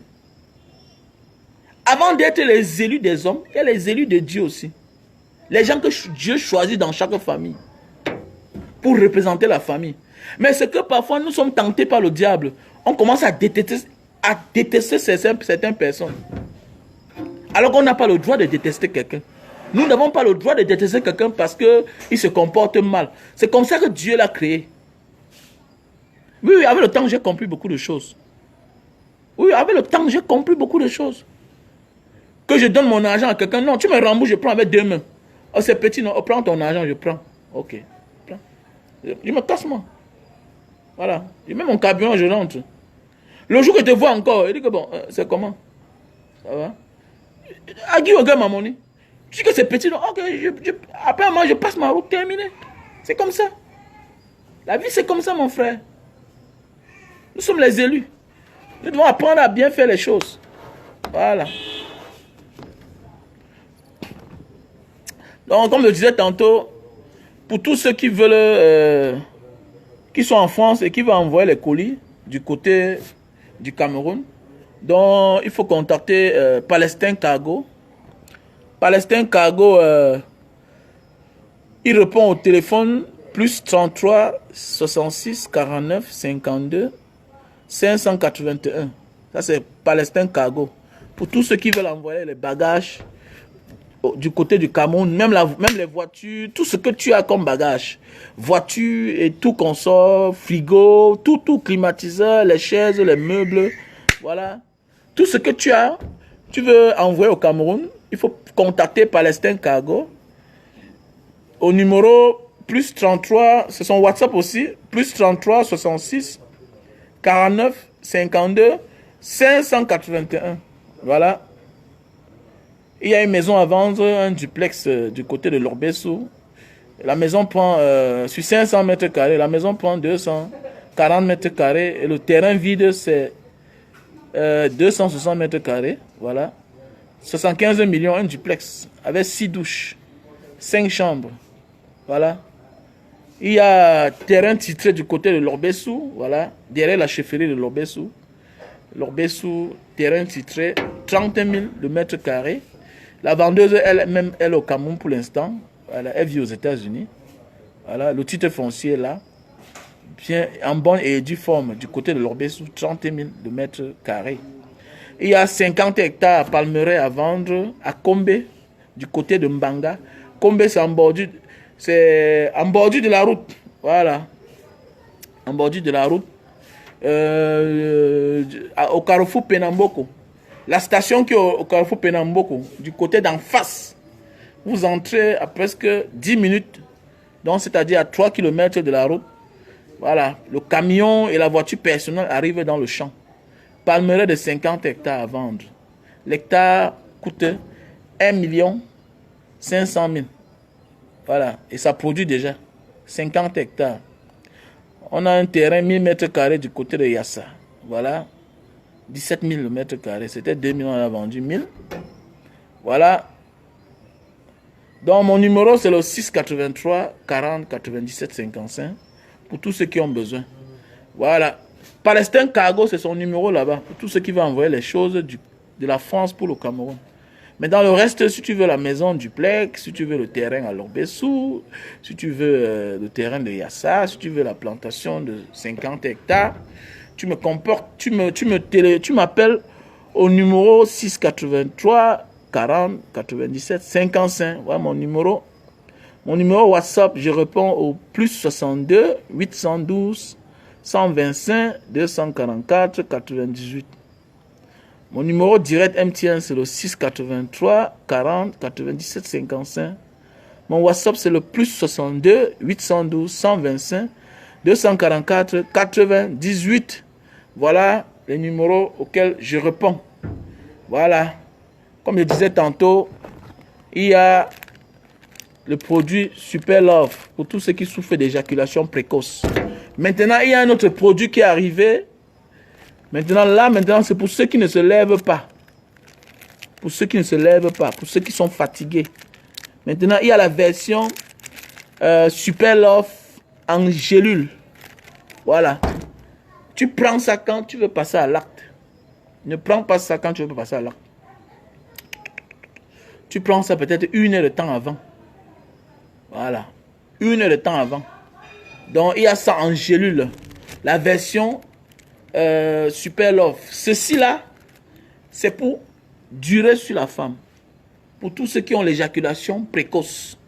Avant d'être les élus des hommes, il y a les élus de Dieu aussi. Les gens que Dieu choisit dans chaque famille pour représenter la famille. Mais c'est que parfois nous sommes tentés par le diable. On commence à détester certaines personnes. Alors qu'on n'a pas le droit de détester quelqu'un. Nous n'avons pas le droit de détester quelqu'un parce qu'il se comporte mal. C'est comme ça que Dieu l'a créé. Oui, avec le temps, j'ai compris beaucoup de choses. Oui, avec le temps, j'ai compris beaucoup de choses. Que je donne mon argent à quelqu'un. Non, tu me rembourses, je prends avec deux mains. Oh, c'est petit, non. Oh, prends ton argent, je prends. Ok. Prends. Je me casse, moi. Voilà. Je mets mon camion, je rentre. Le jour que je te vois encore, il dit que bon, c'est comment? Ça va? À qui regarde ma monnaie? Tu dis que c'est petit, non? Ok, après moi, je passe ma route, terminé. C'est comme ça. La vie, c'est comme ça, mon frère. Nous sommes les élus. Nous devons apprendre à bien faire les choses. Voilà. Donc, comme je disais tantôt, pour tous ceux qui veulent, qui sont en France et qui veulent envoyer les colis du côté du Cameroun, donc il faut contacter Palestine Cargo. Palestine Cargo, il répond au téléphone plus 33 66 49 52 581. Ça, c'est Palestine Cargo. Pour tous ceux qui veulent envoyer les bagages du côté du Cameroun, même les voitures, tout ce que tu as comme bagage, voiture et tout consort, frigo, tout climatiseur, les chaises, les meubles, Voilà. Tout ce que tu veux envoyer au Cameroun, il faut contacter Palestine Cargo au numéro plus 33, c'est son WhatsApp aussi, plus 33 66 49 52 581. Voilà. Il y a une maison à vendre, un duplex du côté de Lorbesso. La maison prend, sur 500 mètres carrés, la maison prend 240 mètres carrés et le terrain vide, c'est 260 mètres carrés. Voilà. 75 millions, un duplex avec 6 douches, 5 chambres. Voilà. Il y a terrain titré du côté de Lorbesso, voilà, derrière la chefferie de Lorbesso. Lorbesso, terrain titré, 30 000 le mètre carré. La vendeuse, elle-même, elle est au Cameroun pour l'instant. Voilà, elle vit aux États-Unis. Voilà, le titre foncier là, bien en bonne et due forme, du côté de Lorbesso, 30 000 le mètre carré. Il y a 50 hectares à Palmeraie à vendre à Kombe, du côté de Mbanga. Kombe, c'est en bordure de la route. Voilà. En bordure de la route. Au carrefour Penamboko. La station qui est au carrefour Penamboko, du côté d'en face. Vous entrez à presque 10 minutes. Donc, c'est-à-dire à 3 km de la route. Voilà. Le camion et la voiture personnelle arrivent dans le champ. Palmeraie de 50 hectares à vendre. L'hectare coûte 1 500 000. Voilà. Et ça produit déjà 50 hectares. On a un terrain 1000 mètres carrés du côté de Yassa. Voilà. 17 000 le mètre carré. C'était 2 millions, on a vendu 1000. Voilà. Donc mon numéro c'est le 683 40 97 55 pour tous ceux qui ont besoin. Voilà. Palestine Cargo, c'est son numéro là-bas. Pour tous ceux qui veulent envoyer les choses de la France pour le Cameroun. Mais dans le reste, si tu veux la maison duplex, si tu veux le terrain à Lorbesso, si tu veux le terrain de Yassa, si tu veux la plantation de 50 hectares, tu m'appelles au numéro 683 40 97 55. Voilà mon numéro. Mon numéro WhatsApp, je réponds au plus 62 812 125 244 98. Mon numéro direct MTN, c'est le 683 40 97 55. Mon WhatsApp, c'est le plus 62 812 125 244 98. Voilà les numéros auxquels je réponds. Voilà. Comme je disais tantôt, il y a le produit Super Love pour tous ceux qui souffrent d'éjaculation précoce. Maintenant, il y a un autre produit qui est arrivé. Maintenant, c'est pour ceux qui ne se lèvent pas. Pour ceux qui ne se lèvent pas, pour ceux qui sont fatigués. Maintenant, il y a la version Super Love en gélule. Voilà. Tu prends ça quand tu veux passer à l'acte. Ne prends pas ça quand tu veux passer à l'acte. Tu prends ça peut-être 1 heure de temps avant. Voilà. 1 heure de temps avant. Donc, il y a ça en gélule. La version Super Love. Ceci-là, c'est pour durer sur la femme. Pour tous ceux qui ont l'éjaculation précoce.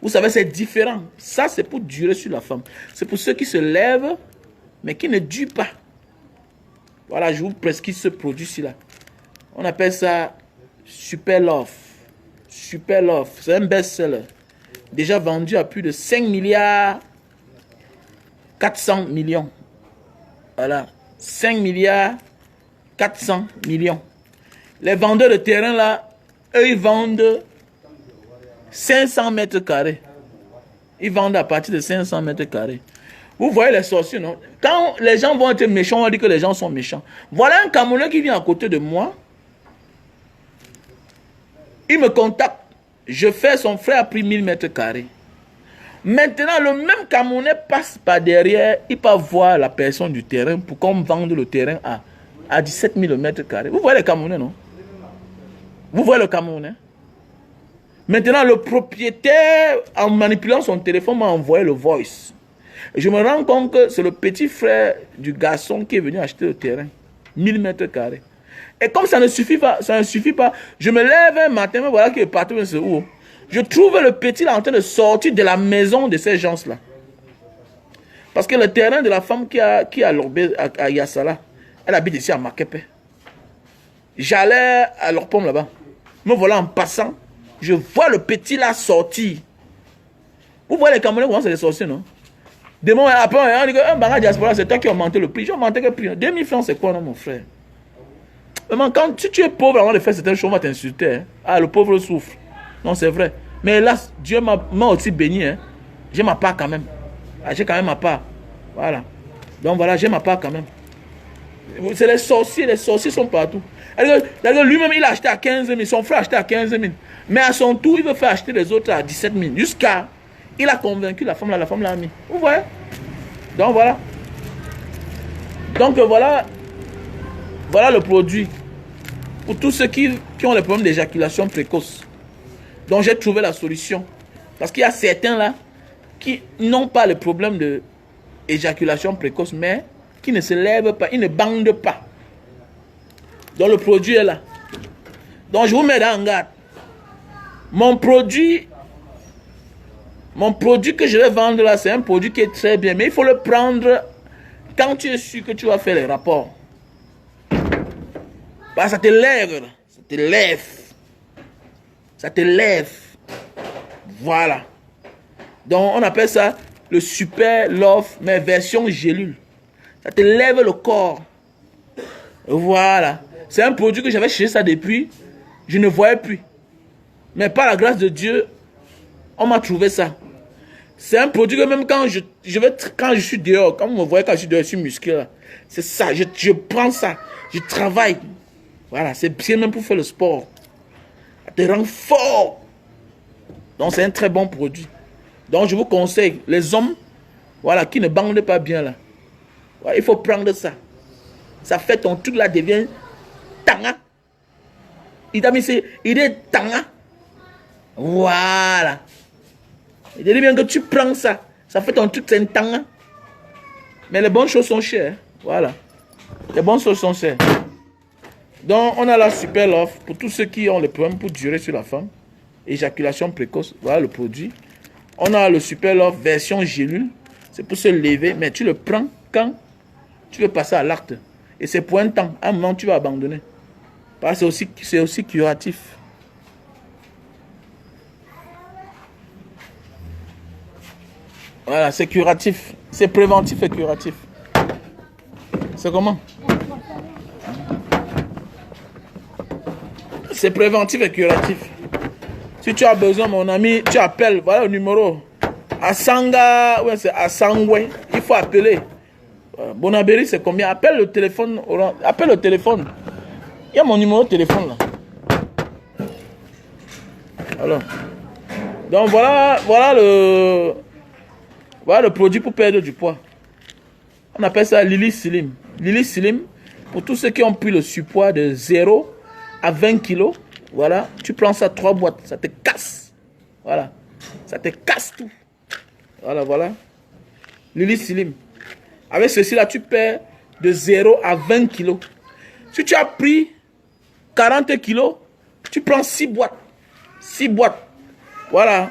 Vous savez, c'est différent. Ça, c'est pour durer sur la femme. C'est pour ceux qui se lèvent, mais qui ne durent pas. Voilà, je vous prescris ce produit-ci-là. On appelle ça Super Love. Super Love. C'est un best-seller. Déjà vendu à plus de 5 milliards 400 millions. Voilà. 5 milliards 400 millions. Les vendeurs de terrain là, eux ils vendent 500 mètres carrés. Ils vendent à partir de 500 mètres carrés. Vous voyez les sorciers, non? Quand les gens vont être méchants, on va dire que les gens sont méchants. Voilà un Camerounais qui vient à côté de moi. Il me contacte. Je fais, son frère a pris 1000 mètres carrés. Maintenant, le même Camerounais passe par derrière, il peut voir la personne du terrain pour qu'on vende le terrain à 17 000 mètres carrés. Vous voyez les Camerounais, non? Vous voyez le Camerounais? Maintenant, le propriétaire, en manipulant son téléphone, m'a envoyé le voice. Et je me rends compte que c'est le petit frère du garçon qui est venu acheter le terrain. 1000 mètres carrés. Et comme ça ne suffit pas, je me lève un matin, mais voilà qu'il est parti, mais c'est où? Je trouve le petit là en train de sortir de la maison de ces gens-là. Parce que le terrain de la femme qui a Yassala, elle habite ici à Makepe. J'allais à leur pomme là-bas. Me voilà en passant. Je vois le petit là sortir. Vous voyez les Camerounais comment c'est les sorciers, non? Demain, après, on dit que un Mbanga Diaspora, c'est toi qui as augmenté le prix. J'ai augmenté quel prix? 2000 francs, c'est quoi, non, mon frère? Vraiment, quand tu es pauvre avant de faire certaines choses, on va t'insulter. Hein? Ah, le pauvre souffre. Non, c'est vrai. Mais hélas, Dieu m'a aussi béni. Hein? J'ai ma part quand même. Ah, j'ai quand même ma part. Voilà. Donc voilà, j'ai ma part quand même. C'est les sorciers sont partout. Lui-même, il a acheté à 15 000, son frère a acheté à 15 000. Mais à son tour, il veut faire acheter les autres à 17 000. Jusqu'à, il a convaincu la femme l'a mis. Vous voyez? Donc voilà. Donc voilà le produit. Pour tous ceux qui ont les problèmes d'éjaculation précoce. Donc j'ai trouvé la solution. Parce qu'il y a certains là qui n'ont pas le problème d'éjaculation précoce, mais qui ne se lèvent pas, ils ne bandent pas. Donc le produit est là. Donc je vous mets en garde. Mon produit que je vais vendre là, c'est un produit qui est très bien. Mais il faut le prendre quand tu es sûr que tu vas faire les rapports. Bah, ça te lève. Ça te lève. Ça te lève. Voilà. Donc on appelle ça le Super Love, mais version gélule. Ça te lève le corps. Voilà. C'est un produit que j'avais cherché ça depuis. Je ne voyais plus. Mais par la grâce de Dieu, on m'a trouvé ça. C'est un produit que même quand quand je suis dehors, quand vous me voyez quand je suis dehors, je suis musclé. C'est ça. Je prends ça. Je travaille. Voilà. C'est bien même pour faire le sport. Ça te rend fort. Donc c'est un très bon produit. Donc je vous conseille, les hommes, voilà, qui ne bandent pas bien là. Voilà, il faut prendre ça. Ça fait ton truc là devient tanga. Il est tanga. Voilà. Il dit bien que tu prends ça. Ça fait ton truc, c'est un tanga. Mais les bonnes choses sont chères. Voilà. Les bonnes choses sont chères. Donc on a la Super Love pour tous ceux qui ont le problème pour durer sur la femme. Éjaculation précoce. Voilà le produit. On a le Super Love version gélule. C'est pour se lever. Mais tu le prends quand tu veux passer à l'acte. Et c'est pour un temps. À un moment, tu vas abandonner. Parce que c'est aussi curatif. Voilà, c'est curatif. C'est préventif et curatif. C'est comment? C'est préventif et curatif. Si tu as besoin, mon ami, tu appelles. Voilà le numéro. À Sanga, ouais, c'est à Sangwe. Il faut appeler. Bonabéry, c'est combien? Appelle le téléphone. Appelle le téléphone. Il y a mon numéro de téléphone là. Alors. Donc voilà le produit pour perdre du poids. On appelle ça Lily Slim. Lily Slim, pour tous ceux qui ont pris le surpoids de 0 à 20 kilos, voilà, tu prends ça 3 boîtes, ça te casse. Voilà. Ça te casse tout. Voilà. Lily Slim. Avec ceci là, tu perds de 0 à 20 kilos. Si tu as pris 40 kilos, tu prends 6 boîtes. 6 boîtes. Voilà.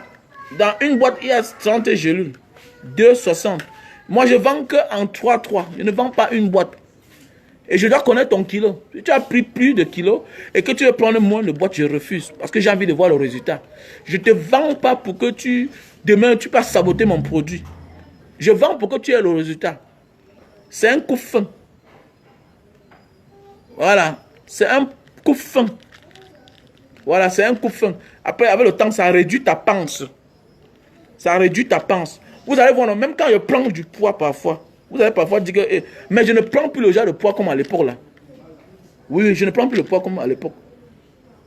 Dans une boîte, il y a 30 gélules. 2,60. Moi, je vends que en 3,3. Je ne vends pas une boîte. Et je dois connaître ton kilo. Si tu as pris plus de kilos et que tu veux prendre moins de boîtes, je refuse. Parce que j'ai envie de voir le résultat. Je ne te vends pas pour que demain, tu passes saboter mon produit. Je vends pour que tu aies le résultat. C'est un coup fin. Voilà. C'est un coup fin. Voilà, c'est un coup fin. Après, avec le temps, ça réduit ta panse. Ça réduit ta panse. Vous allez voir, même quand je prends du poids parfois, vous allez parfois dire que, mais je ne prends plus le genre de poids comme à l'époque là. Oui, je ne prends plus le poids comme à l'époque.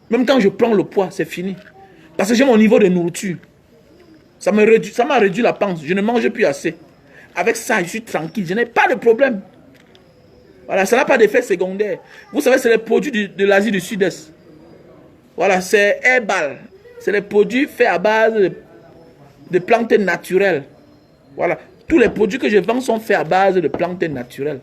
Même quand je prends le poids, c'est fini. Parce que j'ai mon niveau de nourriture. Ça m'a réduit la panse. Je ne mange plus assez. Avec ça, je suis tranquille. Je n'ai pas de problème. Voilà, ça n'a pas d'effet secondaire. Vous savez, c'est les produits de l'Asie du Sud-Est. Voilà, c'est herbal. C'est les produits faits à base de plantes naturelles. Voilà. Tous les produits que je vends sont faits à base de plantes naturelles.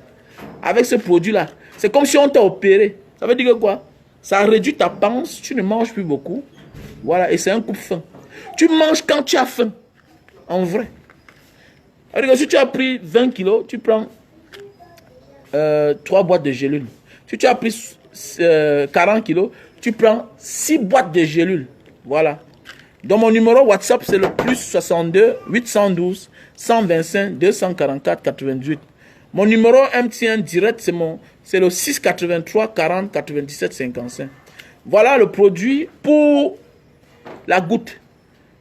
Avec ce produit-là, c'est comme si on t'a opéré. Ça veut dire que quoi? Ça réduit ta panse, tu ne manges plus beaucoup. Voilà, et c'est un coup de faim. Tu manges quand tu as faim. En vrai. Alors que si tu as pris 20 kilos, tu prends 3 boîtes de gélules. Si tu as pris 40 kilos, tu prends 6 boîtes de gélules. Voilà. Donc mon numéro WhatsApp, c'est le plus 62 812 125 244 88. Mon numéro MTN direct, c'est le 683 40 97 55. Voilà le produit pour la goutte.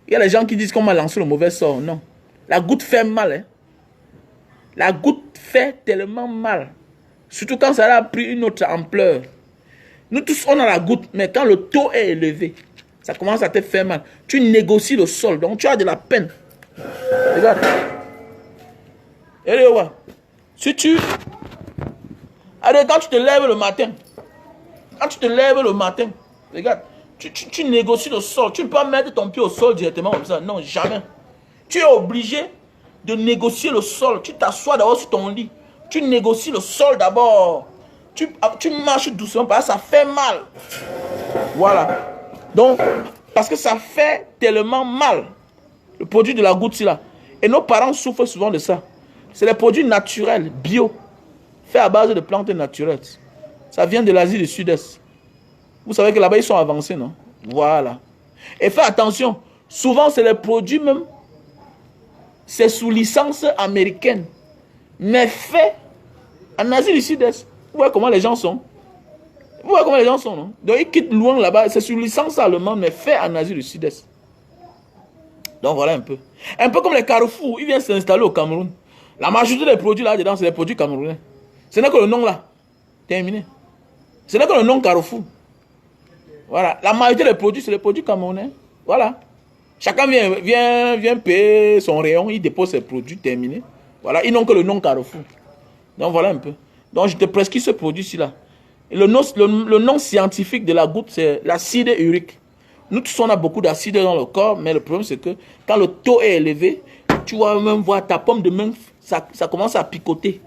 Il y a les gens qui disent qu'on m'a lancé le mauvais sort. Non. La goutte fait mal. Hein. La goutte fait tellement mal. Surtout quand ça a pris une autre ampleur. Nous tous, on a la goutte, mais quand le taux est élevé, ça commence à te faire mal. Tu négocies le sol, donc tu as de la peine. Regarde. Et ouais. Si tu... Allez, quand tu te lèves le matin, regarde, tu négocies le sol. Tu ne peux pas mettre ton pied au sol directement comme ça. Non, jamais. Tu es obligé de négocier le sol. Tu t'assois d'abord sur ton lit. Tu négocies le sol d'abord. Tu marches doucement parce que ça fait mal. Voilà. Donc, parce que ça fait tellement mal. Le produit de la goutte, c'est là. Et nos parents souffrent souvent de ça. C'est des produits naturels, bio, faits à base de plantes naturelles. Ça vient de l'Asie du Sud-Est. Vous savez que là-bas, ils sont avancés, non? Voilà. Et faites attention. Souvent, c'est les produits même. C'est sous licence américaine. Mais fait en Asie du Sud-Est. Vous voyez comment les gens sont? Vous voyez comment les gens sont, non? Donc, ils quittent loin là-bas. C'est sous licence allemande, mais fait en Asie du Sud-Est. Donc, voilà un peu. Un peu comme les Carrefour. Ils viennent s'installer au Cameroun. La majorité des produits là-dedans, c'est des produits camerounais. Ce n'est que le nom là. Terminé. Ce n'est que le nom Carrefour. Voilà. La majorité des produits, c'est les produits camerounais. Voilà. Chacun vient payer son rayon. Il dépose ses produits. Terminé. Voilà. Ils n'ont que le nom Carrefour. Donc, voilà un peu. Donc, je te prescris ce produit-ci là. Le nom scientifique de la goutte, c'est l'acide urique. Nous tous, on a beaucoup d'acide dans le corps, mais le problème, c'est que quand le taux est élevé, tu vas même voir ta pomme de main, ça commence à picoter.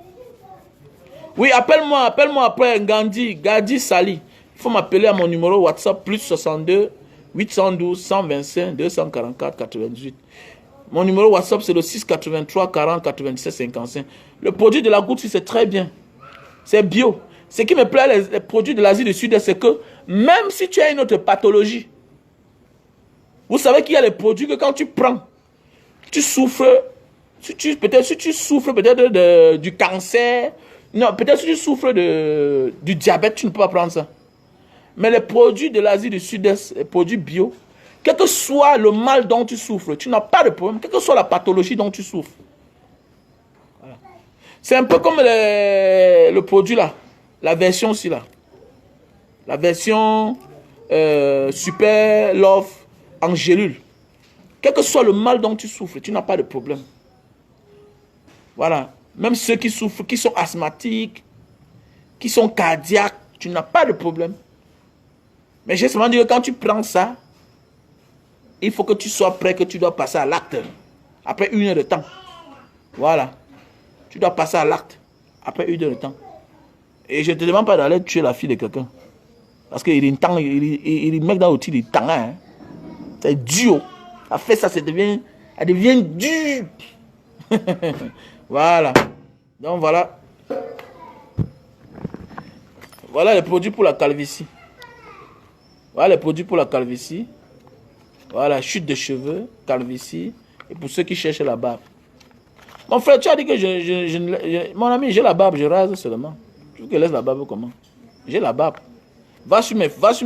Oui, appelle-moi après Gadi Sali. Il faut m'appeler à mon numéro WhatsApp, plus 62 812 125 244 98. Mon numéro WhatsApp, c'est le 683 40 97 55. Le produit de la goutte, c'est très bien. C'est bio. Ce qui me plaît, les produits de l'Asie du Sud-Est, c'est que même si tu as une autre pathologie, vous savez qu'il y a des produits que quand tu prends, tu souffres, si tu souffres peut-être du cancer, non, peut-être si tu souffres du diabète, tu ne peux pas prendre ça. Mais les produits de l'Asie du Sud-Est, les produits bio, quel que soit le mal dont tu souffres, tu n'as pas de problème, quelle que soit la pathologie dont tu souffres. Voilà. C'est un peu comme le produit là, la version aussi là. La version Super Love en gélule. Quel que soit le mal dont tu souffres, tu n'as pas de problème. Voilà. Même ceux qui souffrent, qui sont asthmatiques, qui sont cardiaques, tu n'as pas de problème. Mais j'ai seulement dit que quand tu prends ça, il faut que tu sois prêt, que tu dois passer à l'acte. Après 1 heure de temps. Voilà. Tu dois passer à l'acte. Après 1 heure de temps. Et je ne te demande pas d'aller tuer la fille de quelqu'un. Parce qu'il met dans l'outil, il tanga. Hein. C'est dur. Ça fait ça, elle devient dur. Voilà. Donc voilà. Voilà les produits pour la calvitie. Voilà les produits pour la calvitie. Voilà, chute de cheveux, calvitie. Et pour ceux qui cherchent la barbe. Mon frère, tu as dit que mon ami, j'ai la barbe, je rase seulement. Tu veux que je laisse la barbe comment? J'ai la barbe. Va sur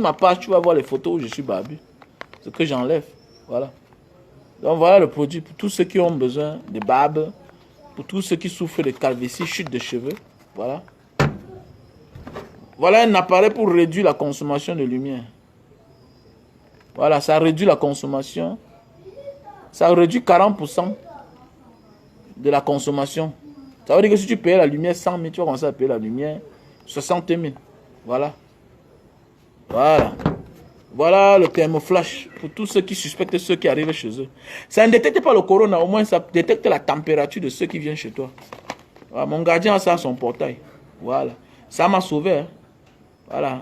ma page, tu vas voir les photos où je suis barbu. Ce que j'enlève. Voilà. Donc voilà le produit pour tous ceux qui ont besoin de barbe. Pour tous ceux qui souffrent de calvitie, chute de cheveux. Voilà. Voilà un appareil pour réduire la consommation de lumière. Voilà, ça réduit la consommation. Ça réduit 40% de la consommation. Ça veut dire que si tu payes la lumière 100 000, tu vas commencer à payer la lumière 60 000. Voilà. Voilà. Voilà le thermoflash pour tous ceux qui suspectent ceux qui arrivent chez eux. Ça ne détecte pas le corona, au moins ça détecte la température de ceux qui viennent chez toi. Voilà, mon gardien a ça à son portail. Voilà. Ça m'a sauvé. Hein. Voilà.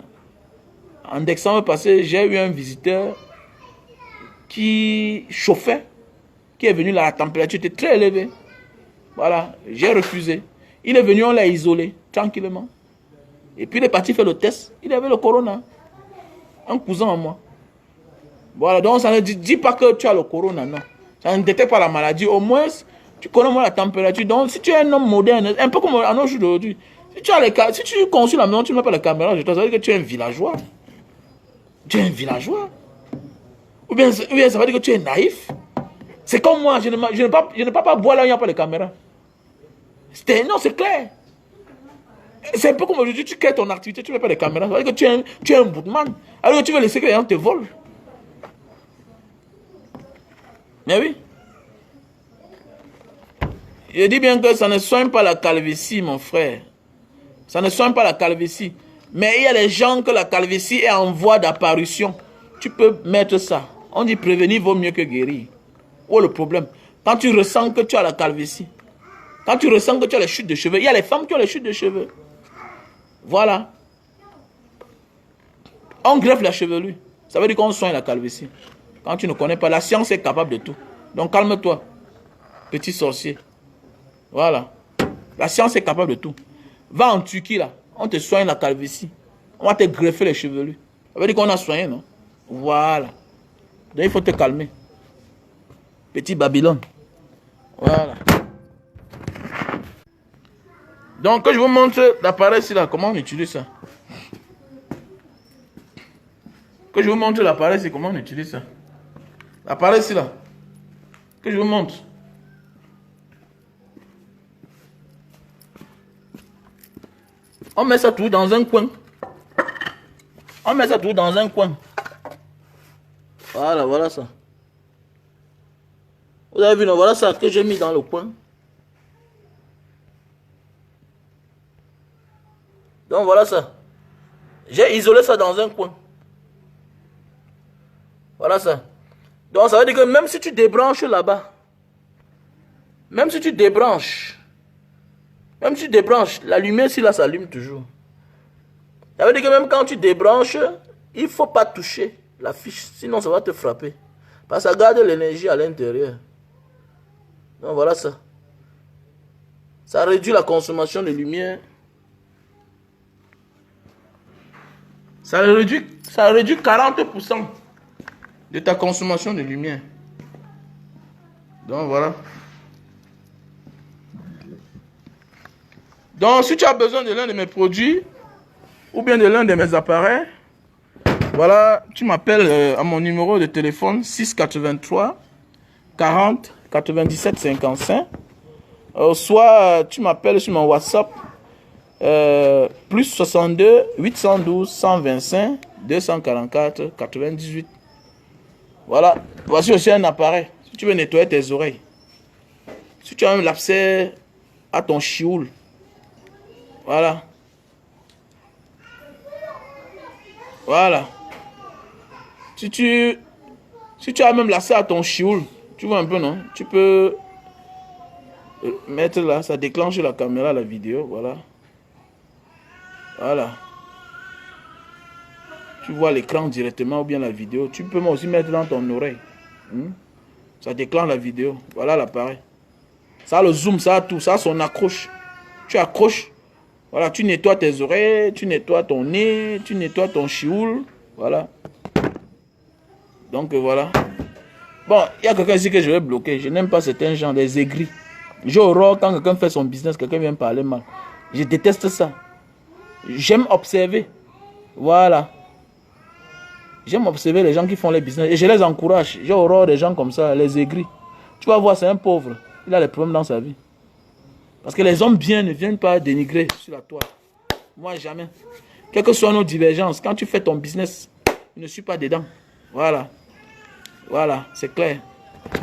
En décembre passé, j'ai eu un visiteur qui chauffait, qui est venu là, la température était très élevée. Voilà, j'ai refusé. Il est venu, on l'a isolé, tranquillement. Et puis il est parti faire le test. Il avait le corona. Un cousin à moi. Voilà, donc ça ne dit pas que tu as le corona, non. Ça ne détecte pas la maladie. Au moins, tu connais moins la température. Donc si tu es un homme moderne, un peu comme à nos jours d'aujourd'hui, si tu consultes la maison, tu ne mets pas la caméra, ça veut dire que tu es un villageois. Tu es un villageois. Ou bien ça veut dire que tu es naïf. C'est comme moi, je ne peux pas boire là où il n'y a pas de caméra. Non, c'est clair. C'est un peu comme aujourd'hui, tu crées ton activité, tu ne mets pas de caméra. Ça veut dire que tu es un bootman. Alors que tu veux laisser que les gens te volent. Mais oui. Je dis bien que ça ne soigne pas la calvitie, mon frère. Ça ne soigne pas la calvitie. Mais il y a des gens que la calvitie est en voie d'apparition. Tu peux mettre ça. On dit prévenir vaut mieux que guérir. Où est le problème? Quand tu ressens que tu as la calvitie, quand tu ressens que tu as les chutes de cheveux, il y a les femmes qui ont les chutes de cheveux. Voilà. On greffe la chevelure. Ça veut dire qu'on soigne la calvitie. Quand tu ne connais pas, la science est capable de tout. Donc calme-toi, petit sorcier. Voilà. La science est capable de tout. Va en Turquie là, on te soigne la calvitie. On va te greffer les chevelures. Ça veut dire qu'on a soigné, non? Voilà. Donc il faut te calmer. Petit Babylone. Voilà. Donc que je vous montre l'appareil ici là, comment on utilise ça. Que je vous montre l'appareil ici, comment on utilise ça. L'appareil ici là. Que je vous montre. On met ça tout dans un coin. On met ça tout dans un coin. Voilà, voilà ça. Vous avez vu, non, voilà ça que j'ai mis dans le coin. Donc voilà ça. J'ai isolé ça dans un coin. Voilà ça. Donc ça veut dire que même si tu débranches là-bas, même si tu débranches, la lumière ici là s'allume toujours. Ça veut dire que même quand tu débranches, il ne faut pas toucher la fiche, sinon ça va te frapper. Parce que ça garde l'énergie à l'intérieur. Donc voilà ça. Ça réduit la consommation de lumière. Ça réduit 40% de ta consommation de lumière. Donc voilà. Donc si tu as besoin de l'un de mes produits ou bien de l'un de mes appareils, voilà, tu m'appelles à mon numéro de téléphone 683 40 97 55. Soit tu m'appelles sur mon WhatsApp plus 62 812 125 244 98. Voilà, voici aussi un appareil. Si tu veux nettoyer tes oreilles, si tu as un abcès à ton chioul, voilà. Voilà. Si tu as même l'abcès à ton chioul, tu vois un peu, non? Tu peux mettre là, ça déclenche la caméra, la vidéo, voilà. Voilà. Tu vois l'écran directement ou bien la vidéo. Tu peux aussi mettre dans ton oreille. Ça déclenche la vidéo. Voilà l'appareil. Ça a le zoom, ça a tout. Ça a son accroche. Tu accroches. Voilà, tu nettoies tes oreilles, tu nettoies ton nez, tu nettoies ton chioul. Voilà. Donc voilà. Bon, il y a quelqu'un ici que je vais bloquer. Je n'aime pas certains gens, des aigris. J'ai horreur quand quelqu'un fait son business, quelqu'un vient parler mal. Je déteste ça. J'aime observer. Voilà. J'aime observer les gens qui font les business. Et je les encourage. J'ai horreur des gens comme ça, les aigris. Tu vas voir, c'est un pauvre. Il a des problèmes dans sa vie. Parce que les hommes bien ne viennent pas dénigrer sur la toile. Moi, jamais. Quelles que soient nos divergences, quand tu fais ton business, je ne suis pas dedans. Voilà. Voilà, c'est clair.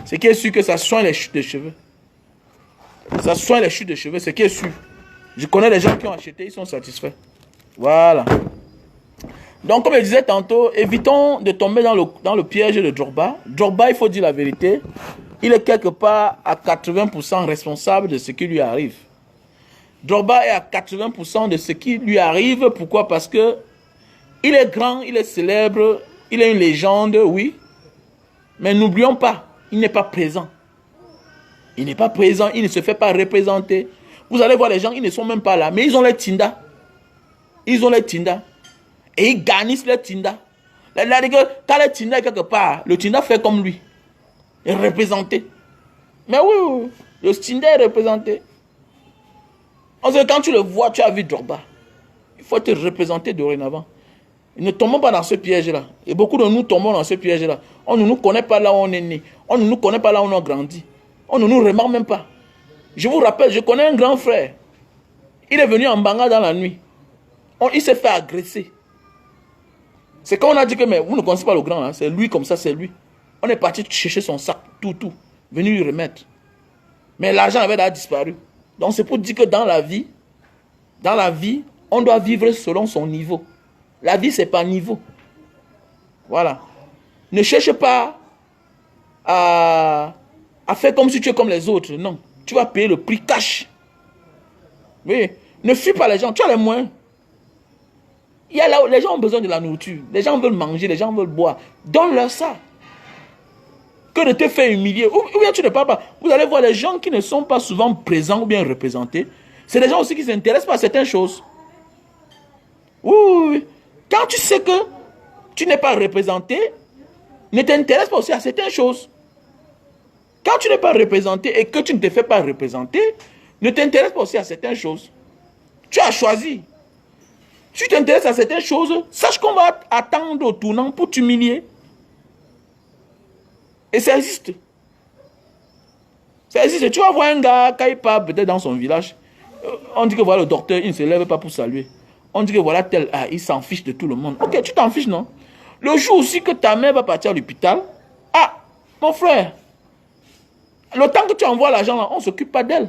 Ce qui est sûr que ça soigne les chutes de cheveux. Ça soigne les chutes de cheveux, ce qui est sûr. Je connais des gens qui ont acheté, ils sont satisfaits. Voilà. Donc, comme je disais tantôt, évitons de tomber dans le piège de Drogba. Drogba, il faut dire la vérité, il est quelque part à 80% responsable de ce qui lui arrive. Drogba est à 80% de ce qui lui arrive. Pourquoi? Parce que il est grand, il est célèbre, il est une légende, oui. Mais n'oublions pas, il n'est pas présent. Il n'est pas présent, il ne se fait pas représenter. Vous allez voir les gens, ils ne sont même pas là, mais ils ont les Tinda. Ils ont les Tinda. Et ils garnissent les Tinda. Quand le Tinda est quelque part, le Tinda fait comme lui. Il est représenté. Mais oui, le Tinda est représenté. Quand tu le vois, tu as vu Drogba. Il faut être représenté dorénavant. Ne tombons pas dans ce piège-là. Et beaucoup de nous tombons dans ce piège-là. On ne nous connaît pas là où on est né. On ne nous connaît pas là où on a grandi. On ne nous remarque même pas. Je vous rappelle, je connais un grand frère. Il est venu en Banga dans la nuit. Il s'est fait agresser. C'est quand on a dit que mais vous ne connaissez pas le grand, hein, c'est lui comme ça, c'est lui. On est parti chercher son sac, tout, venu lui remettre. Mais l'argent avait déjà disparu. Donc c'est pour dire que dans la vie, on doit vivre selon son niveau. La vie, c'est par niveau. Voilà. Ne cherche pas à faire comme si tu es comme les autres. Non. Tu vas payer le prix cash. Oui. Ne fuis pas les gens. Tu as les moyens. Il y a là où les gens ont besoin de la nourriture. Les gens veulent manger, les gens veulent boire. Donne-leur ça. Que de te faire humilier. Ou bien tu ne parles pas. Vous allez voir les gens qui ne sont pas souvent présents ou bien représentés. C'est des gens aussi qui s'intéressent pas à certaines choses. Oui. Quand tu sais que tu n'es pas représenté, ne t'intéresse pas aussi à certaines choses. Quand tu n'es pas représenté et que tu ne te fais pas représenter, ne t'intéresse pas aussi à certaines choses. Tu as choisi. Si tu t'intéresses à certaines choses, sache qu'on va attendre au tournant pour t'humilier. Et ça existe. Ça existe. Tu vas voir un gars, quand il part peut-être dans son village, on dit que voilà le docteur, il ne se lève pas pour saluer. On dit que voilà tel, il s'en fiche de tout le monde. Ok, tu t'en fiches, non? Le jour aussi que ta mère va partir à l'hôpital, mon frère, le temps que tu envoies l'argent là, on ne s'occupe pas d'elle.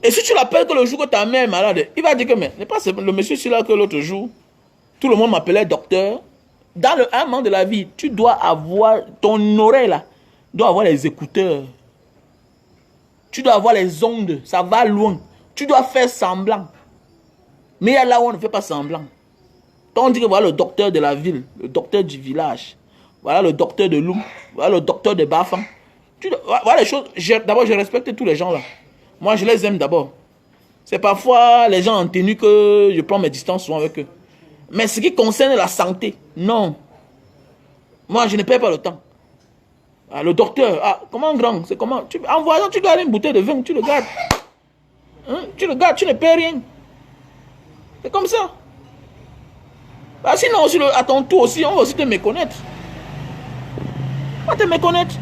Et si tu l'appelles que le jour que ta mère est malade, il va dire que, mais n'est pas le monsieur celui-là que l'autre jour, tout le monde m'appelait docteur. Dans le moment de la vie, tu dois avoir, ton oreille là, doit avoir les écouteurs. Tu dois avoir les ondes, ça va loin. Tu dois faire semblant. Mais il y a là où on ne fait pas semblant. Quand on dit que voilà le docteur de la ville, le docteur du village, voilà le docteur de Loum, voilà le docteur de Bafan. Voilà les choses. D'abord, je respecte tous les gens là. Moi, je les aime d'abord. C'est parfois les gens en tenue que je prends mes distances souvent avec eux. Mais ce qui concerne la santé, non. Moi, je ne perds pas le temps. Le docteur, comment grand? C'est comment? En voyant, tu gardes une bouteille de vin, tu le gardes. Hein? Tu le gardes, tu ne perds rien. C'est comme ça. Sinon, aussi, à ton tour aussi, on va aussi te méconnaître. On va te méconnaître.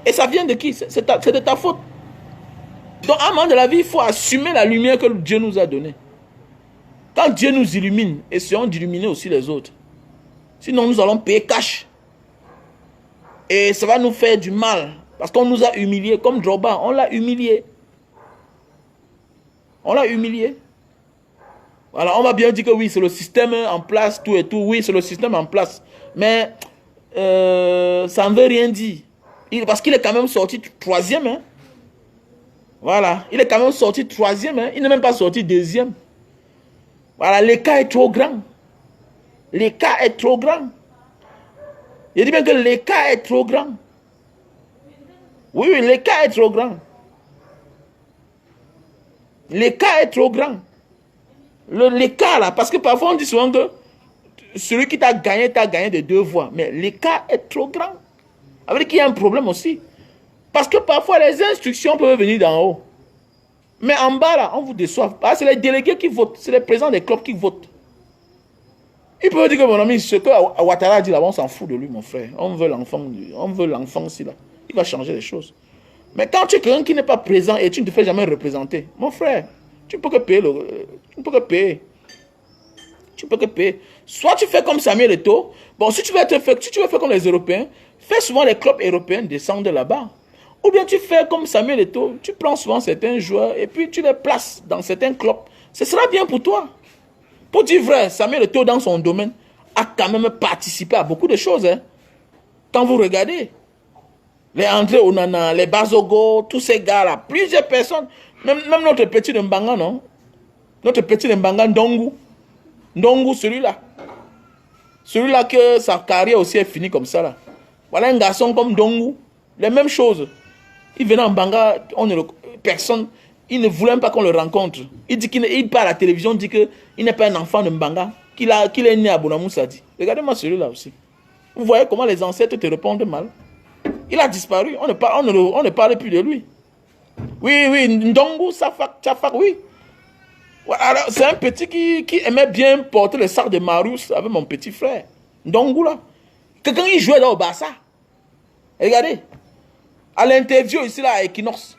Et ça vient de qui? C'est de ta faute. Donc, à un moment de la vie, il faut assumer la lumière que Dieu nous a donnée. Quand Dieu nous illumine, essayons d'illuminer aussi les autres. Sinon, nous allons payer cash. Et ça va nous faire du mal. Parce qu'on nous a humiliés. Comme Drogba, on l'a humilié. On l'a humilié. Voilà, on va bien dire que oui, c'est le système en place, tout et tout. Oui, c'est le système en place. Mais ça ne veut rien dire. Parce qu'il est quand même sorti troisième. Hein. Voilà, il est quand même sorti troisième. Hein. Il n'est même pas sorti deuxième. Voilà, l'écart est trop grand. L'écart est trop grand. Je dis bien que l'écart est trop grand. Oui, l'écart est trop grand. L'écart est trop grand. L'écart là, parce que parfois on dit souvent que celui qui t'a gagné de 2 voix. Mais l'écart est trop grand. Avec qu'il y a un problème aussi. Parce que parfois les instructions peuvent venir d'en haut. Mais en bas là, on vous déçoit. C'est les délégués qui votent. C'est les présidents des clubs qui votent. Il peut dire que mon ami, ce que Ouattara a dit là, on s'en fout de lui, mon frère. On veut l'enfant aussi là. Il va changer les choses. Mais quand tu es quelqu'un qui n'est pas présent et tu ne te fais jamais représenter, mon frère, tu ne peux que payer. Tu ne peux que payer. Tu ne peux que payer. Soit tu fais comme Samuel Eto'o. Bon, si tu veux faire comme les Européens, fais souvent les clubs européens descendre là-bas. Ou bien tu fais comme Samuel Eto'o. Tu prends souvent certains joueurs et puis tu les places dans certains clubs. Ce sera bien pour toi. Pour dire vrai, Samuel Eto'o dans son domaine a quand même participé à beaucoup de choses. Hein. Quand vous regardez, les André Onana, les Bazogo, tous ces gars-là, plusieurs personnes, même notre petit Mbanga, non? Notre petit Mbanga Ndongu. Ndongu, celui-là. Celui-là que sa carrière aussi est finie comme ça. Là. Voilà un garçon comme Ndongu. Les mêmes choses. Il venait en Mbanga, personne. Il ne voulait même pas qu'on le rencontre. Il dit qu'il part à la télévision, dit qu'il n'est pas un enfant de Mbanga, qu'il est né à Bonamoussadi. Regardez-moi celui-là aussi. Vous voyez comment les ancêtres te répondent mal. Il a disparu. On ne parle plus de lui. Oui, Ndongo, Tchafak, oui. C'est un petit qui aimait bien porter le sac de Marous avec mon petit frère. Ndongo, là. Quelqu'un qui jouait là au Barça. Regardez. À l'interview ici, là, à Equinox.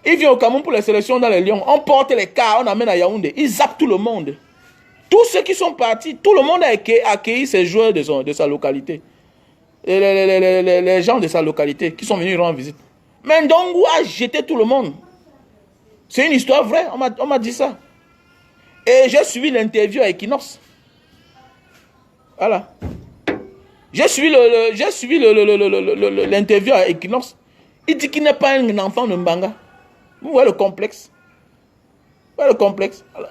Il vient au Cameroun pour les sélections dans les Lions. On porte les cars, on amène à Yaoundé. Ils zappent tout le monde. Tous ceux qui sont partis, tout le monde a accueilli ces joueurs de sa localité. Et les gens de sa localité qui sont venus rendre visite. Mais Ndongo a jeté tout le monde. C'est une histoire vraie, on m'a dit ça. Et j'ai suivi l'interview à Equinox. Voilà. J'ai suivi l'interview à Equinox. Il dit qu'il n'est pas un enfant de Mbanga. Vous voyez le complexe. Vous voyez le complexe. Voilà.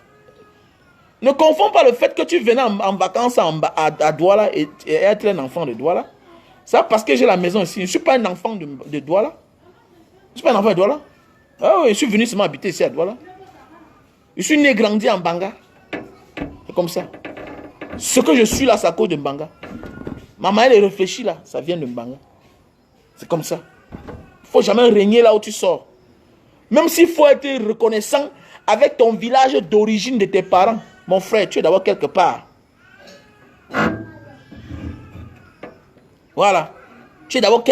Ne confonds pas le fait que tu venais en vacances à Douala et être un enfant de Douala. Ça parce que j'ai la maison ici. Je ne suis pas un enfant de Douala. Je ne suis pas un enfant de Douala. Ah oui, je suis venu seulement habiter ici à Douala. Je suis né et grandi en Mbanga. C'est comme ça. Ce que je suis là, c'est à cause de Mbanga. Maman, elle réfléchit là, ça vient de Mbanga. C'est comme ça. Il ne faut jamais régner là où tu sors. Même s'il faut être reconnaissant avec ton village d'origine de tes parents. Mon frère, tu es d'abord quelque part. Voilà. Tu es d'abord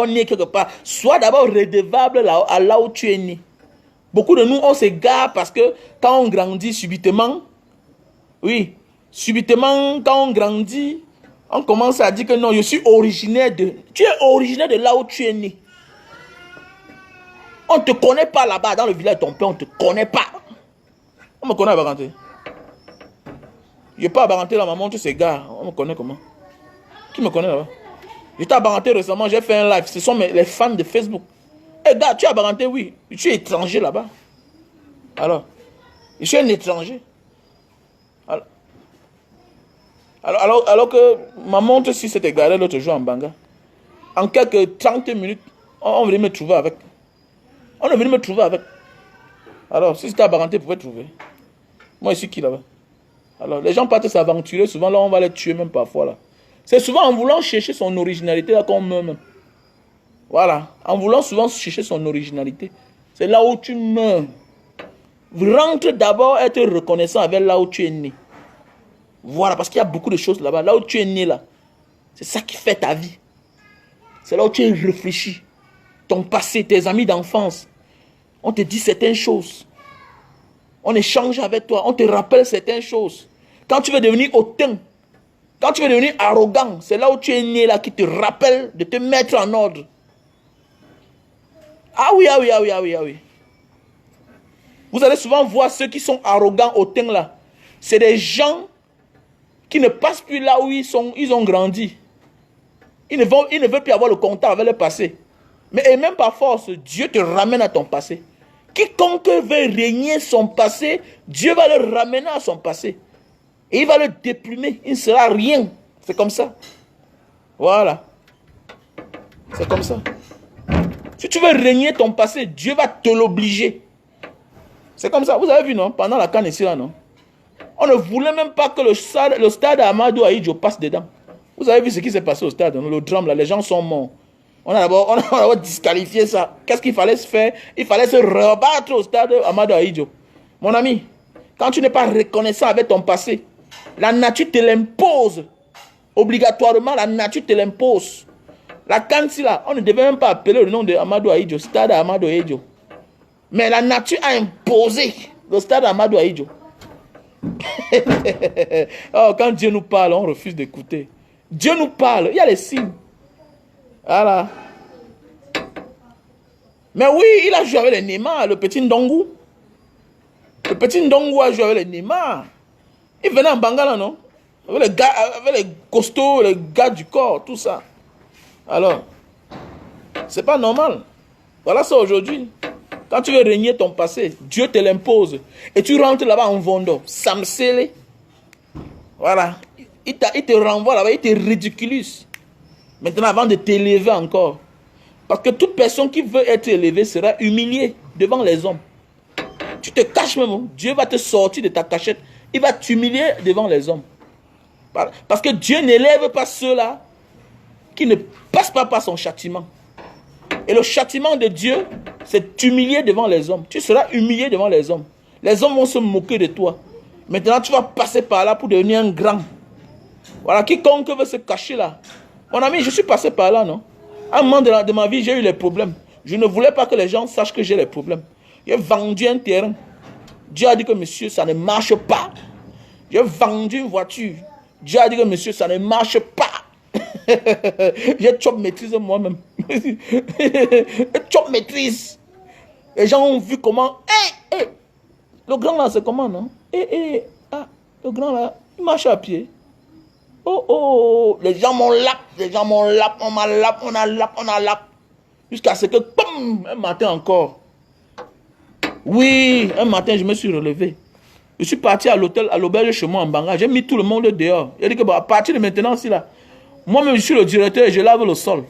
né quelque part. Sois d'abord redevable là où tu es né. Beaucoup de nous, on s'égare parce que quand on grandit subitement, oui, subitement, quand on grandit, on commence à dire que non, je suis originaire de... Tu es originaire de là où tu es né. On ne te connaît pas là-bas, dans le village de ton père, on ne te connaît pas. On me connaît à Baranté. Je n'ai pas à Baranté là, maman, tu s'égares. On me connaît comment? Qui me connaît là-bas? J'étais à Baranté récemment, j'ai fait un live. Ce sont les fans de Facebook. Eh gars, tu es à Baranté, oui. Je suis étranger là-bas. Alors, je suis un étranger. Alors que ma montre si s'est égarée l'autre jour en Banga. En quelques 30 minutes, on venait me trouver avec. On est venu me trouver avec. Alors, si c'était à Baranté, vous pouvez trouver. Moi, je suis qui là-bas? Alors, les gens partent s'aventurer. Souvent, là, on va les tuer même parfois. Là. C'est souvent en voulant chercher son originalité là qu'on meurt même. Voilà. En voulant souvent chercher son originalité. C'est là où tu meurs. Rentre d'abord être reconnaissant avec là où tu es né. Voilà, parce qu'il y a beaucoup de choses là-bas. Là où tu es né là. C'est ça qui fait ta vie. C'est là où tu es réfléchi. Ton passé, tes amis d'enfance. On te dit certaines choses. On échange avec toi. On te rappelle certaines choses. Quand tu veux devenir hautain, quand tu veux devenir arrogant, c'est là où tu es né là qui te rappelle de te mettre en ordre. Ah oui. Vous allez souvent voir ceux qui sont arrogants, hautains là. C'est des gens qui ne passent plus là où ils ont grandi. Ils ne veulent plus avoir le contact avec le passé. Mais et même par force, Dieu te ramène à ton passé. Quiconque veut régner son passé, Dieu va le ramener à son passé. Et il va le déplumer. Il ne sera rien. C'est comme ça. Voilà. C'est comme ça. Si tu veux régner ton passé, Dieu va te l'obliger. C'est comme ça. Vous avez vu, non? Pendant la canne ici, là, non? On ne voulait même pas que le stade Amadou Ahidjo passe dedans. Vous avez vu ce qui s'est passé au stade, le drame, là, les gens sont morts. On a d'abord disqualifié ça. Qu'est-ce qu'il fallait se faire? Il fallait se rebattre au stade Amadou Ahidjo. Mon ami, quand tu n'es pas reconnaissant avec ton passé, la nature te l'impose. Obligatoirement, la nature te l'impose. La Kansi là, on ne devait même pas appeler le nom de Amadou Ahidjo, stade Amadou Ahidjo. Mais la nature a imposé le stade Amadou Ahidjo. Oh, quand Dieu nous parle, on refuse d'écouter. Dieu nous parle, il y a les signes. Voilà. Mais oui, il a joué avec les Neymar, le petit Ndongo. Le petit Ndongo a joué avec les Neymar. Il venait en Bangala, non? Avec les costauds, les gars du corps, tout ça. Alors, c'est pas normal. Voilà ça aujourd'hui. Quand tu veux régner ton passé, Dieu te l'impose. Et tu rentres là-bas en Vondo, Samsele. Voilà. Il te renvoie là-bas, il te ridiculise. Maintenant, avant de t'élever encore. Parce que toute personne qui veut être élevée sera humiliée. devant les hommes. Tu te caches même. Dieu va te sortir de ta cachette. Il va t'humilier devant les hommes. Parce que Dieu n'élève pas ceux-là qui ne passent pas par son châtiment. Et le châtiment de Dieu, c'est t'humilier devant les hommes. Tu seras humilié devant les hommes. Les hommes vont se moquer de toi. Maintenant, tu vas passer par là pour devenir un grand. Voilà, quiconque veut se cacher là. Mon ami, je suis passé par là, non? À un moment de ma vie, j'ai eu les problèmes. Je ne voulais pas que les gens sachent que j'ai les problèmes. J'ai vendu un terrain. Dieu a dit que monsieur, ça ne marche pas. J'ai vendu une voiture. Dieu a dit que monsieur, ça ne marche pas. J'ai top maîtrise moi-même. Top maîtrise. Les gens ont vu comment. Le grand là, c'est comment, non? Le grand là, il marche à pied. Les gens m'ont lap, on m'a lap, on a lap. Jusqu'à ce que, boum, un matin encore. Oui, un matin, je me suis relevé. Je suis parti à l'hôtel, à l'auberge chez moi en Banga. J'ai mis tout le monde dehors. Il a dit que, à partir de maintenant, moi-même, je suis le directeur et je lave le sol.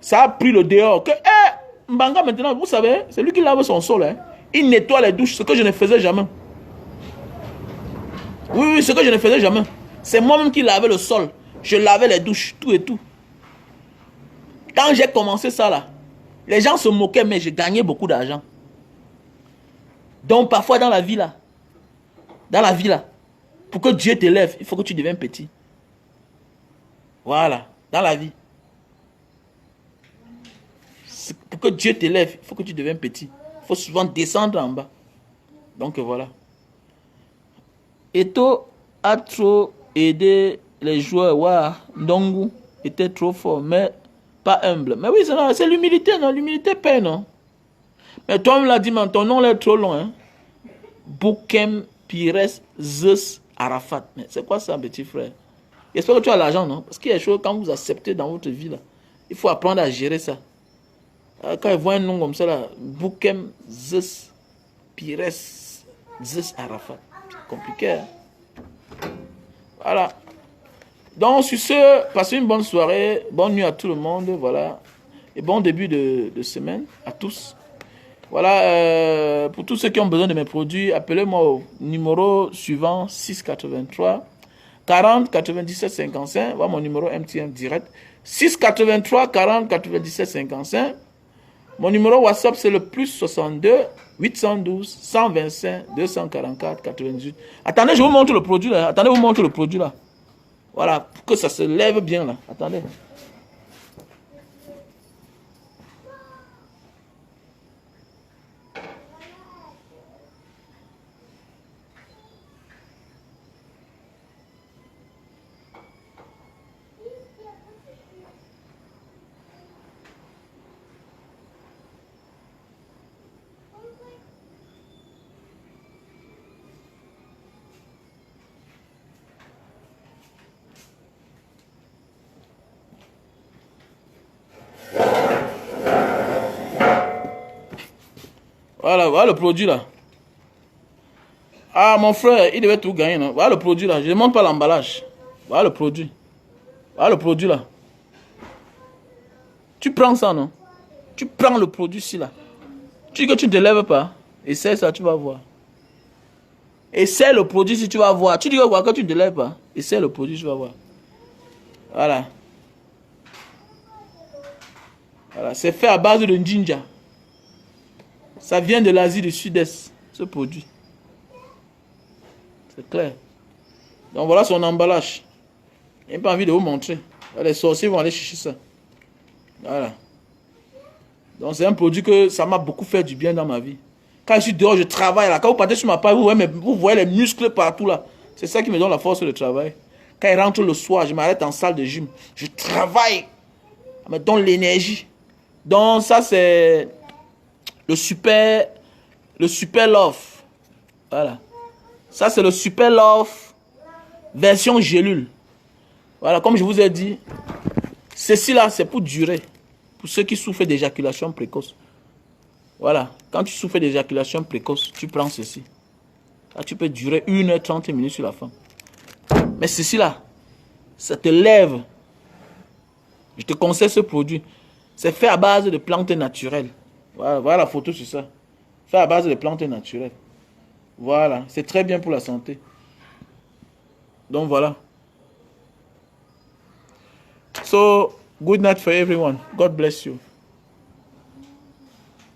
Ça a pris le dehors. Mbanga, maintenant, vous savez, c'est lui qui lave son sol. Hein. Il nettoie les douches, ce que je ne faisais jamais. Oui, ce que je ne faisais jamais. C'est moi-même qui lavais le sol. Je lavais les douches, tout et tout. Quand j'ai commencé ça là, les gens se moquaient, mais j'ai gagné beaucoup d'argent. Donc parfois dans la vie là, pour que Dieu t'élève, il faut que tu deviennes petit. Voilà, dans la vie. Pour que Dieu t'élève, il faut que tu deviennes petit. Il faut souvent descendre en bas. Donc voilà. Eto a trop aidé les joueurs. Waouh, Ndongo était trop fort, mais pas humble. Mais oui, c'est l'humilité, non? L'humilité paie, non? Mais toi, on me l'a dit, mais ton nom là est trop long. Hein? Boukem Pires Zeus Arafat. Mais c'est quoi ça, petit frère? J'espère que tu as l'argent, non? Parce qu'il y a des choses, quand vous acceptez dans votre vie, là, il faut apprendre à gérer ça. Quand ils voient un nom comme ça, là, Boukem Zeus Pires Zeus Arafat. C'est compliqué, hein? Voilà. Donc, sur ce, passez une bonne soirée. Bonne nuit à tout le monde. Voilà. Et bon début de semaine à tous. Voilà. Pour tous ceux qui ont besoin de mes produits, appelez-moi au numéro suivant 683 40 97 55. Voilà mon numéro MTN direct. 683 40 97 55. Mon numéro WhatsApp, c'est le plus 62 812 125 244 98. Attendez, je vous montre le produit là. Attendez, je vous montre le produit là. Voilà, pour que ça se lève bien là. Attendez. Voilà, voilà le produit là. Ah, mon frère, il devait tout gagner, non? Voilà le produit là. Je ne montre pas l'emballage. Voilà le produit. Voilà le produit là. Tu prends ça, non? Tu prends le produit ici là. Tu dis que tu ne te lèves pas. Essaie ça, tu vas voir. Essaie le produit si tu vas voir. Tu dis que tu ne te lèves pas. Essaie le produit, tu vas voir. Voilà. Voilà, c'est fait à base de ginger. Ça vient de l'Asie du Sud-Est, ce produit. C'est clair. Donc voilà son emballage. Je n'ai pas envie de vous montrer. Les sorciers vont aller chercher ça. Voilà. Donc c'est un produit que ça m'a beaucoup fait du bien dans ma vie. Quand je suis dehors, je travaille là. Quand vous partez sur ma page, vous voyez les muscles partout là. C'est ça qui me donne la force de travail. Quand il rentre le soir, je m'arrête en salle de gym. Je travaille. Ça me donne l'énergie. Donc ça c'est le super love. Voilà. Ça c'est le super love version gélule. Voilà, comme je vous ai dit, ceci là c'est pour durer. Pour ceux qui souffrent d'éjaculation précoce. Voilà, quand tu souffres d'éjaculation précoce, tu prends ceci. Là, tu peux durer 1h30 minutes sur la femme. Mais ceci là, ça te lève. Je te conseille ce produit. C'est fait à base de plantes naturelles. Voilà, voilà la photo sur ça. Fait à base de plantes naturelles. Voilà, c'est très bien pour la santé. Donc voilà. So, good night for everyone. God bless you.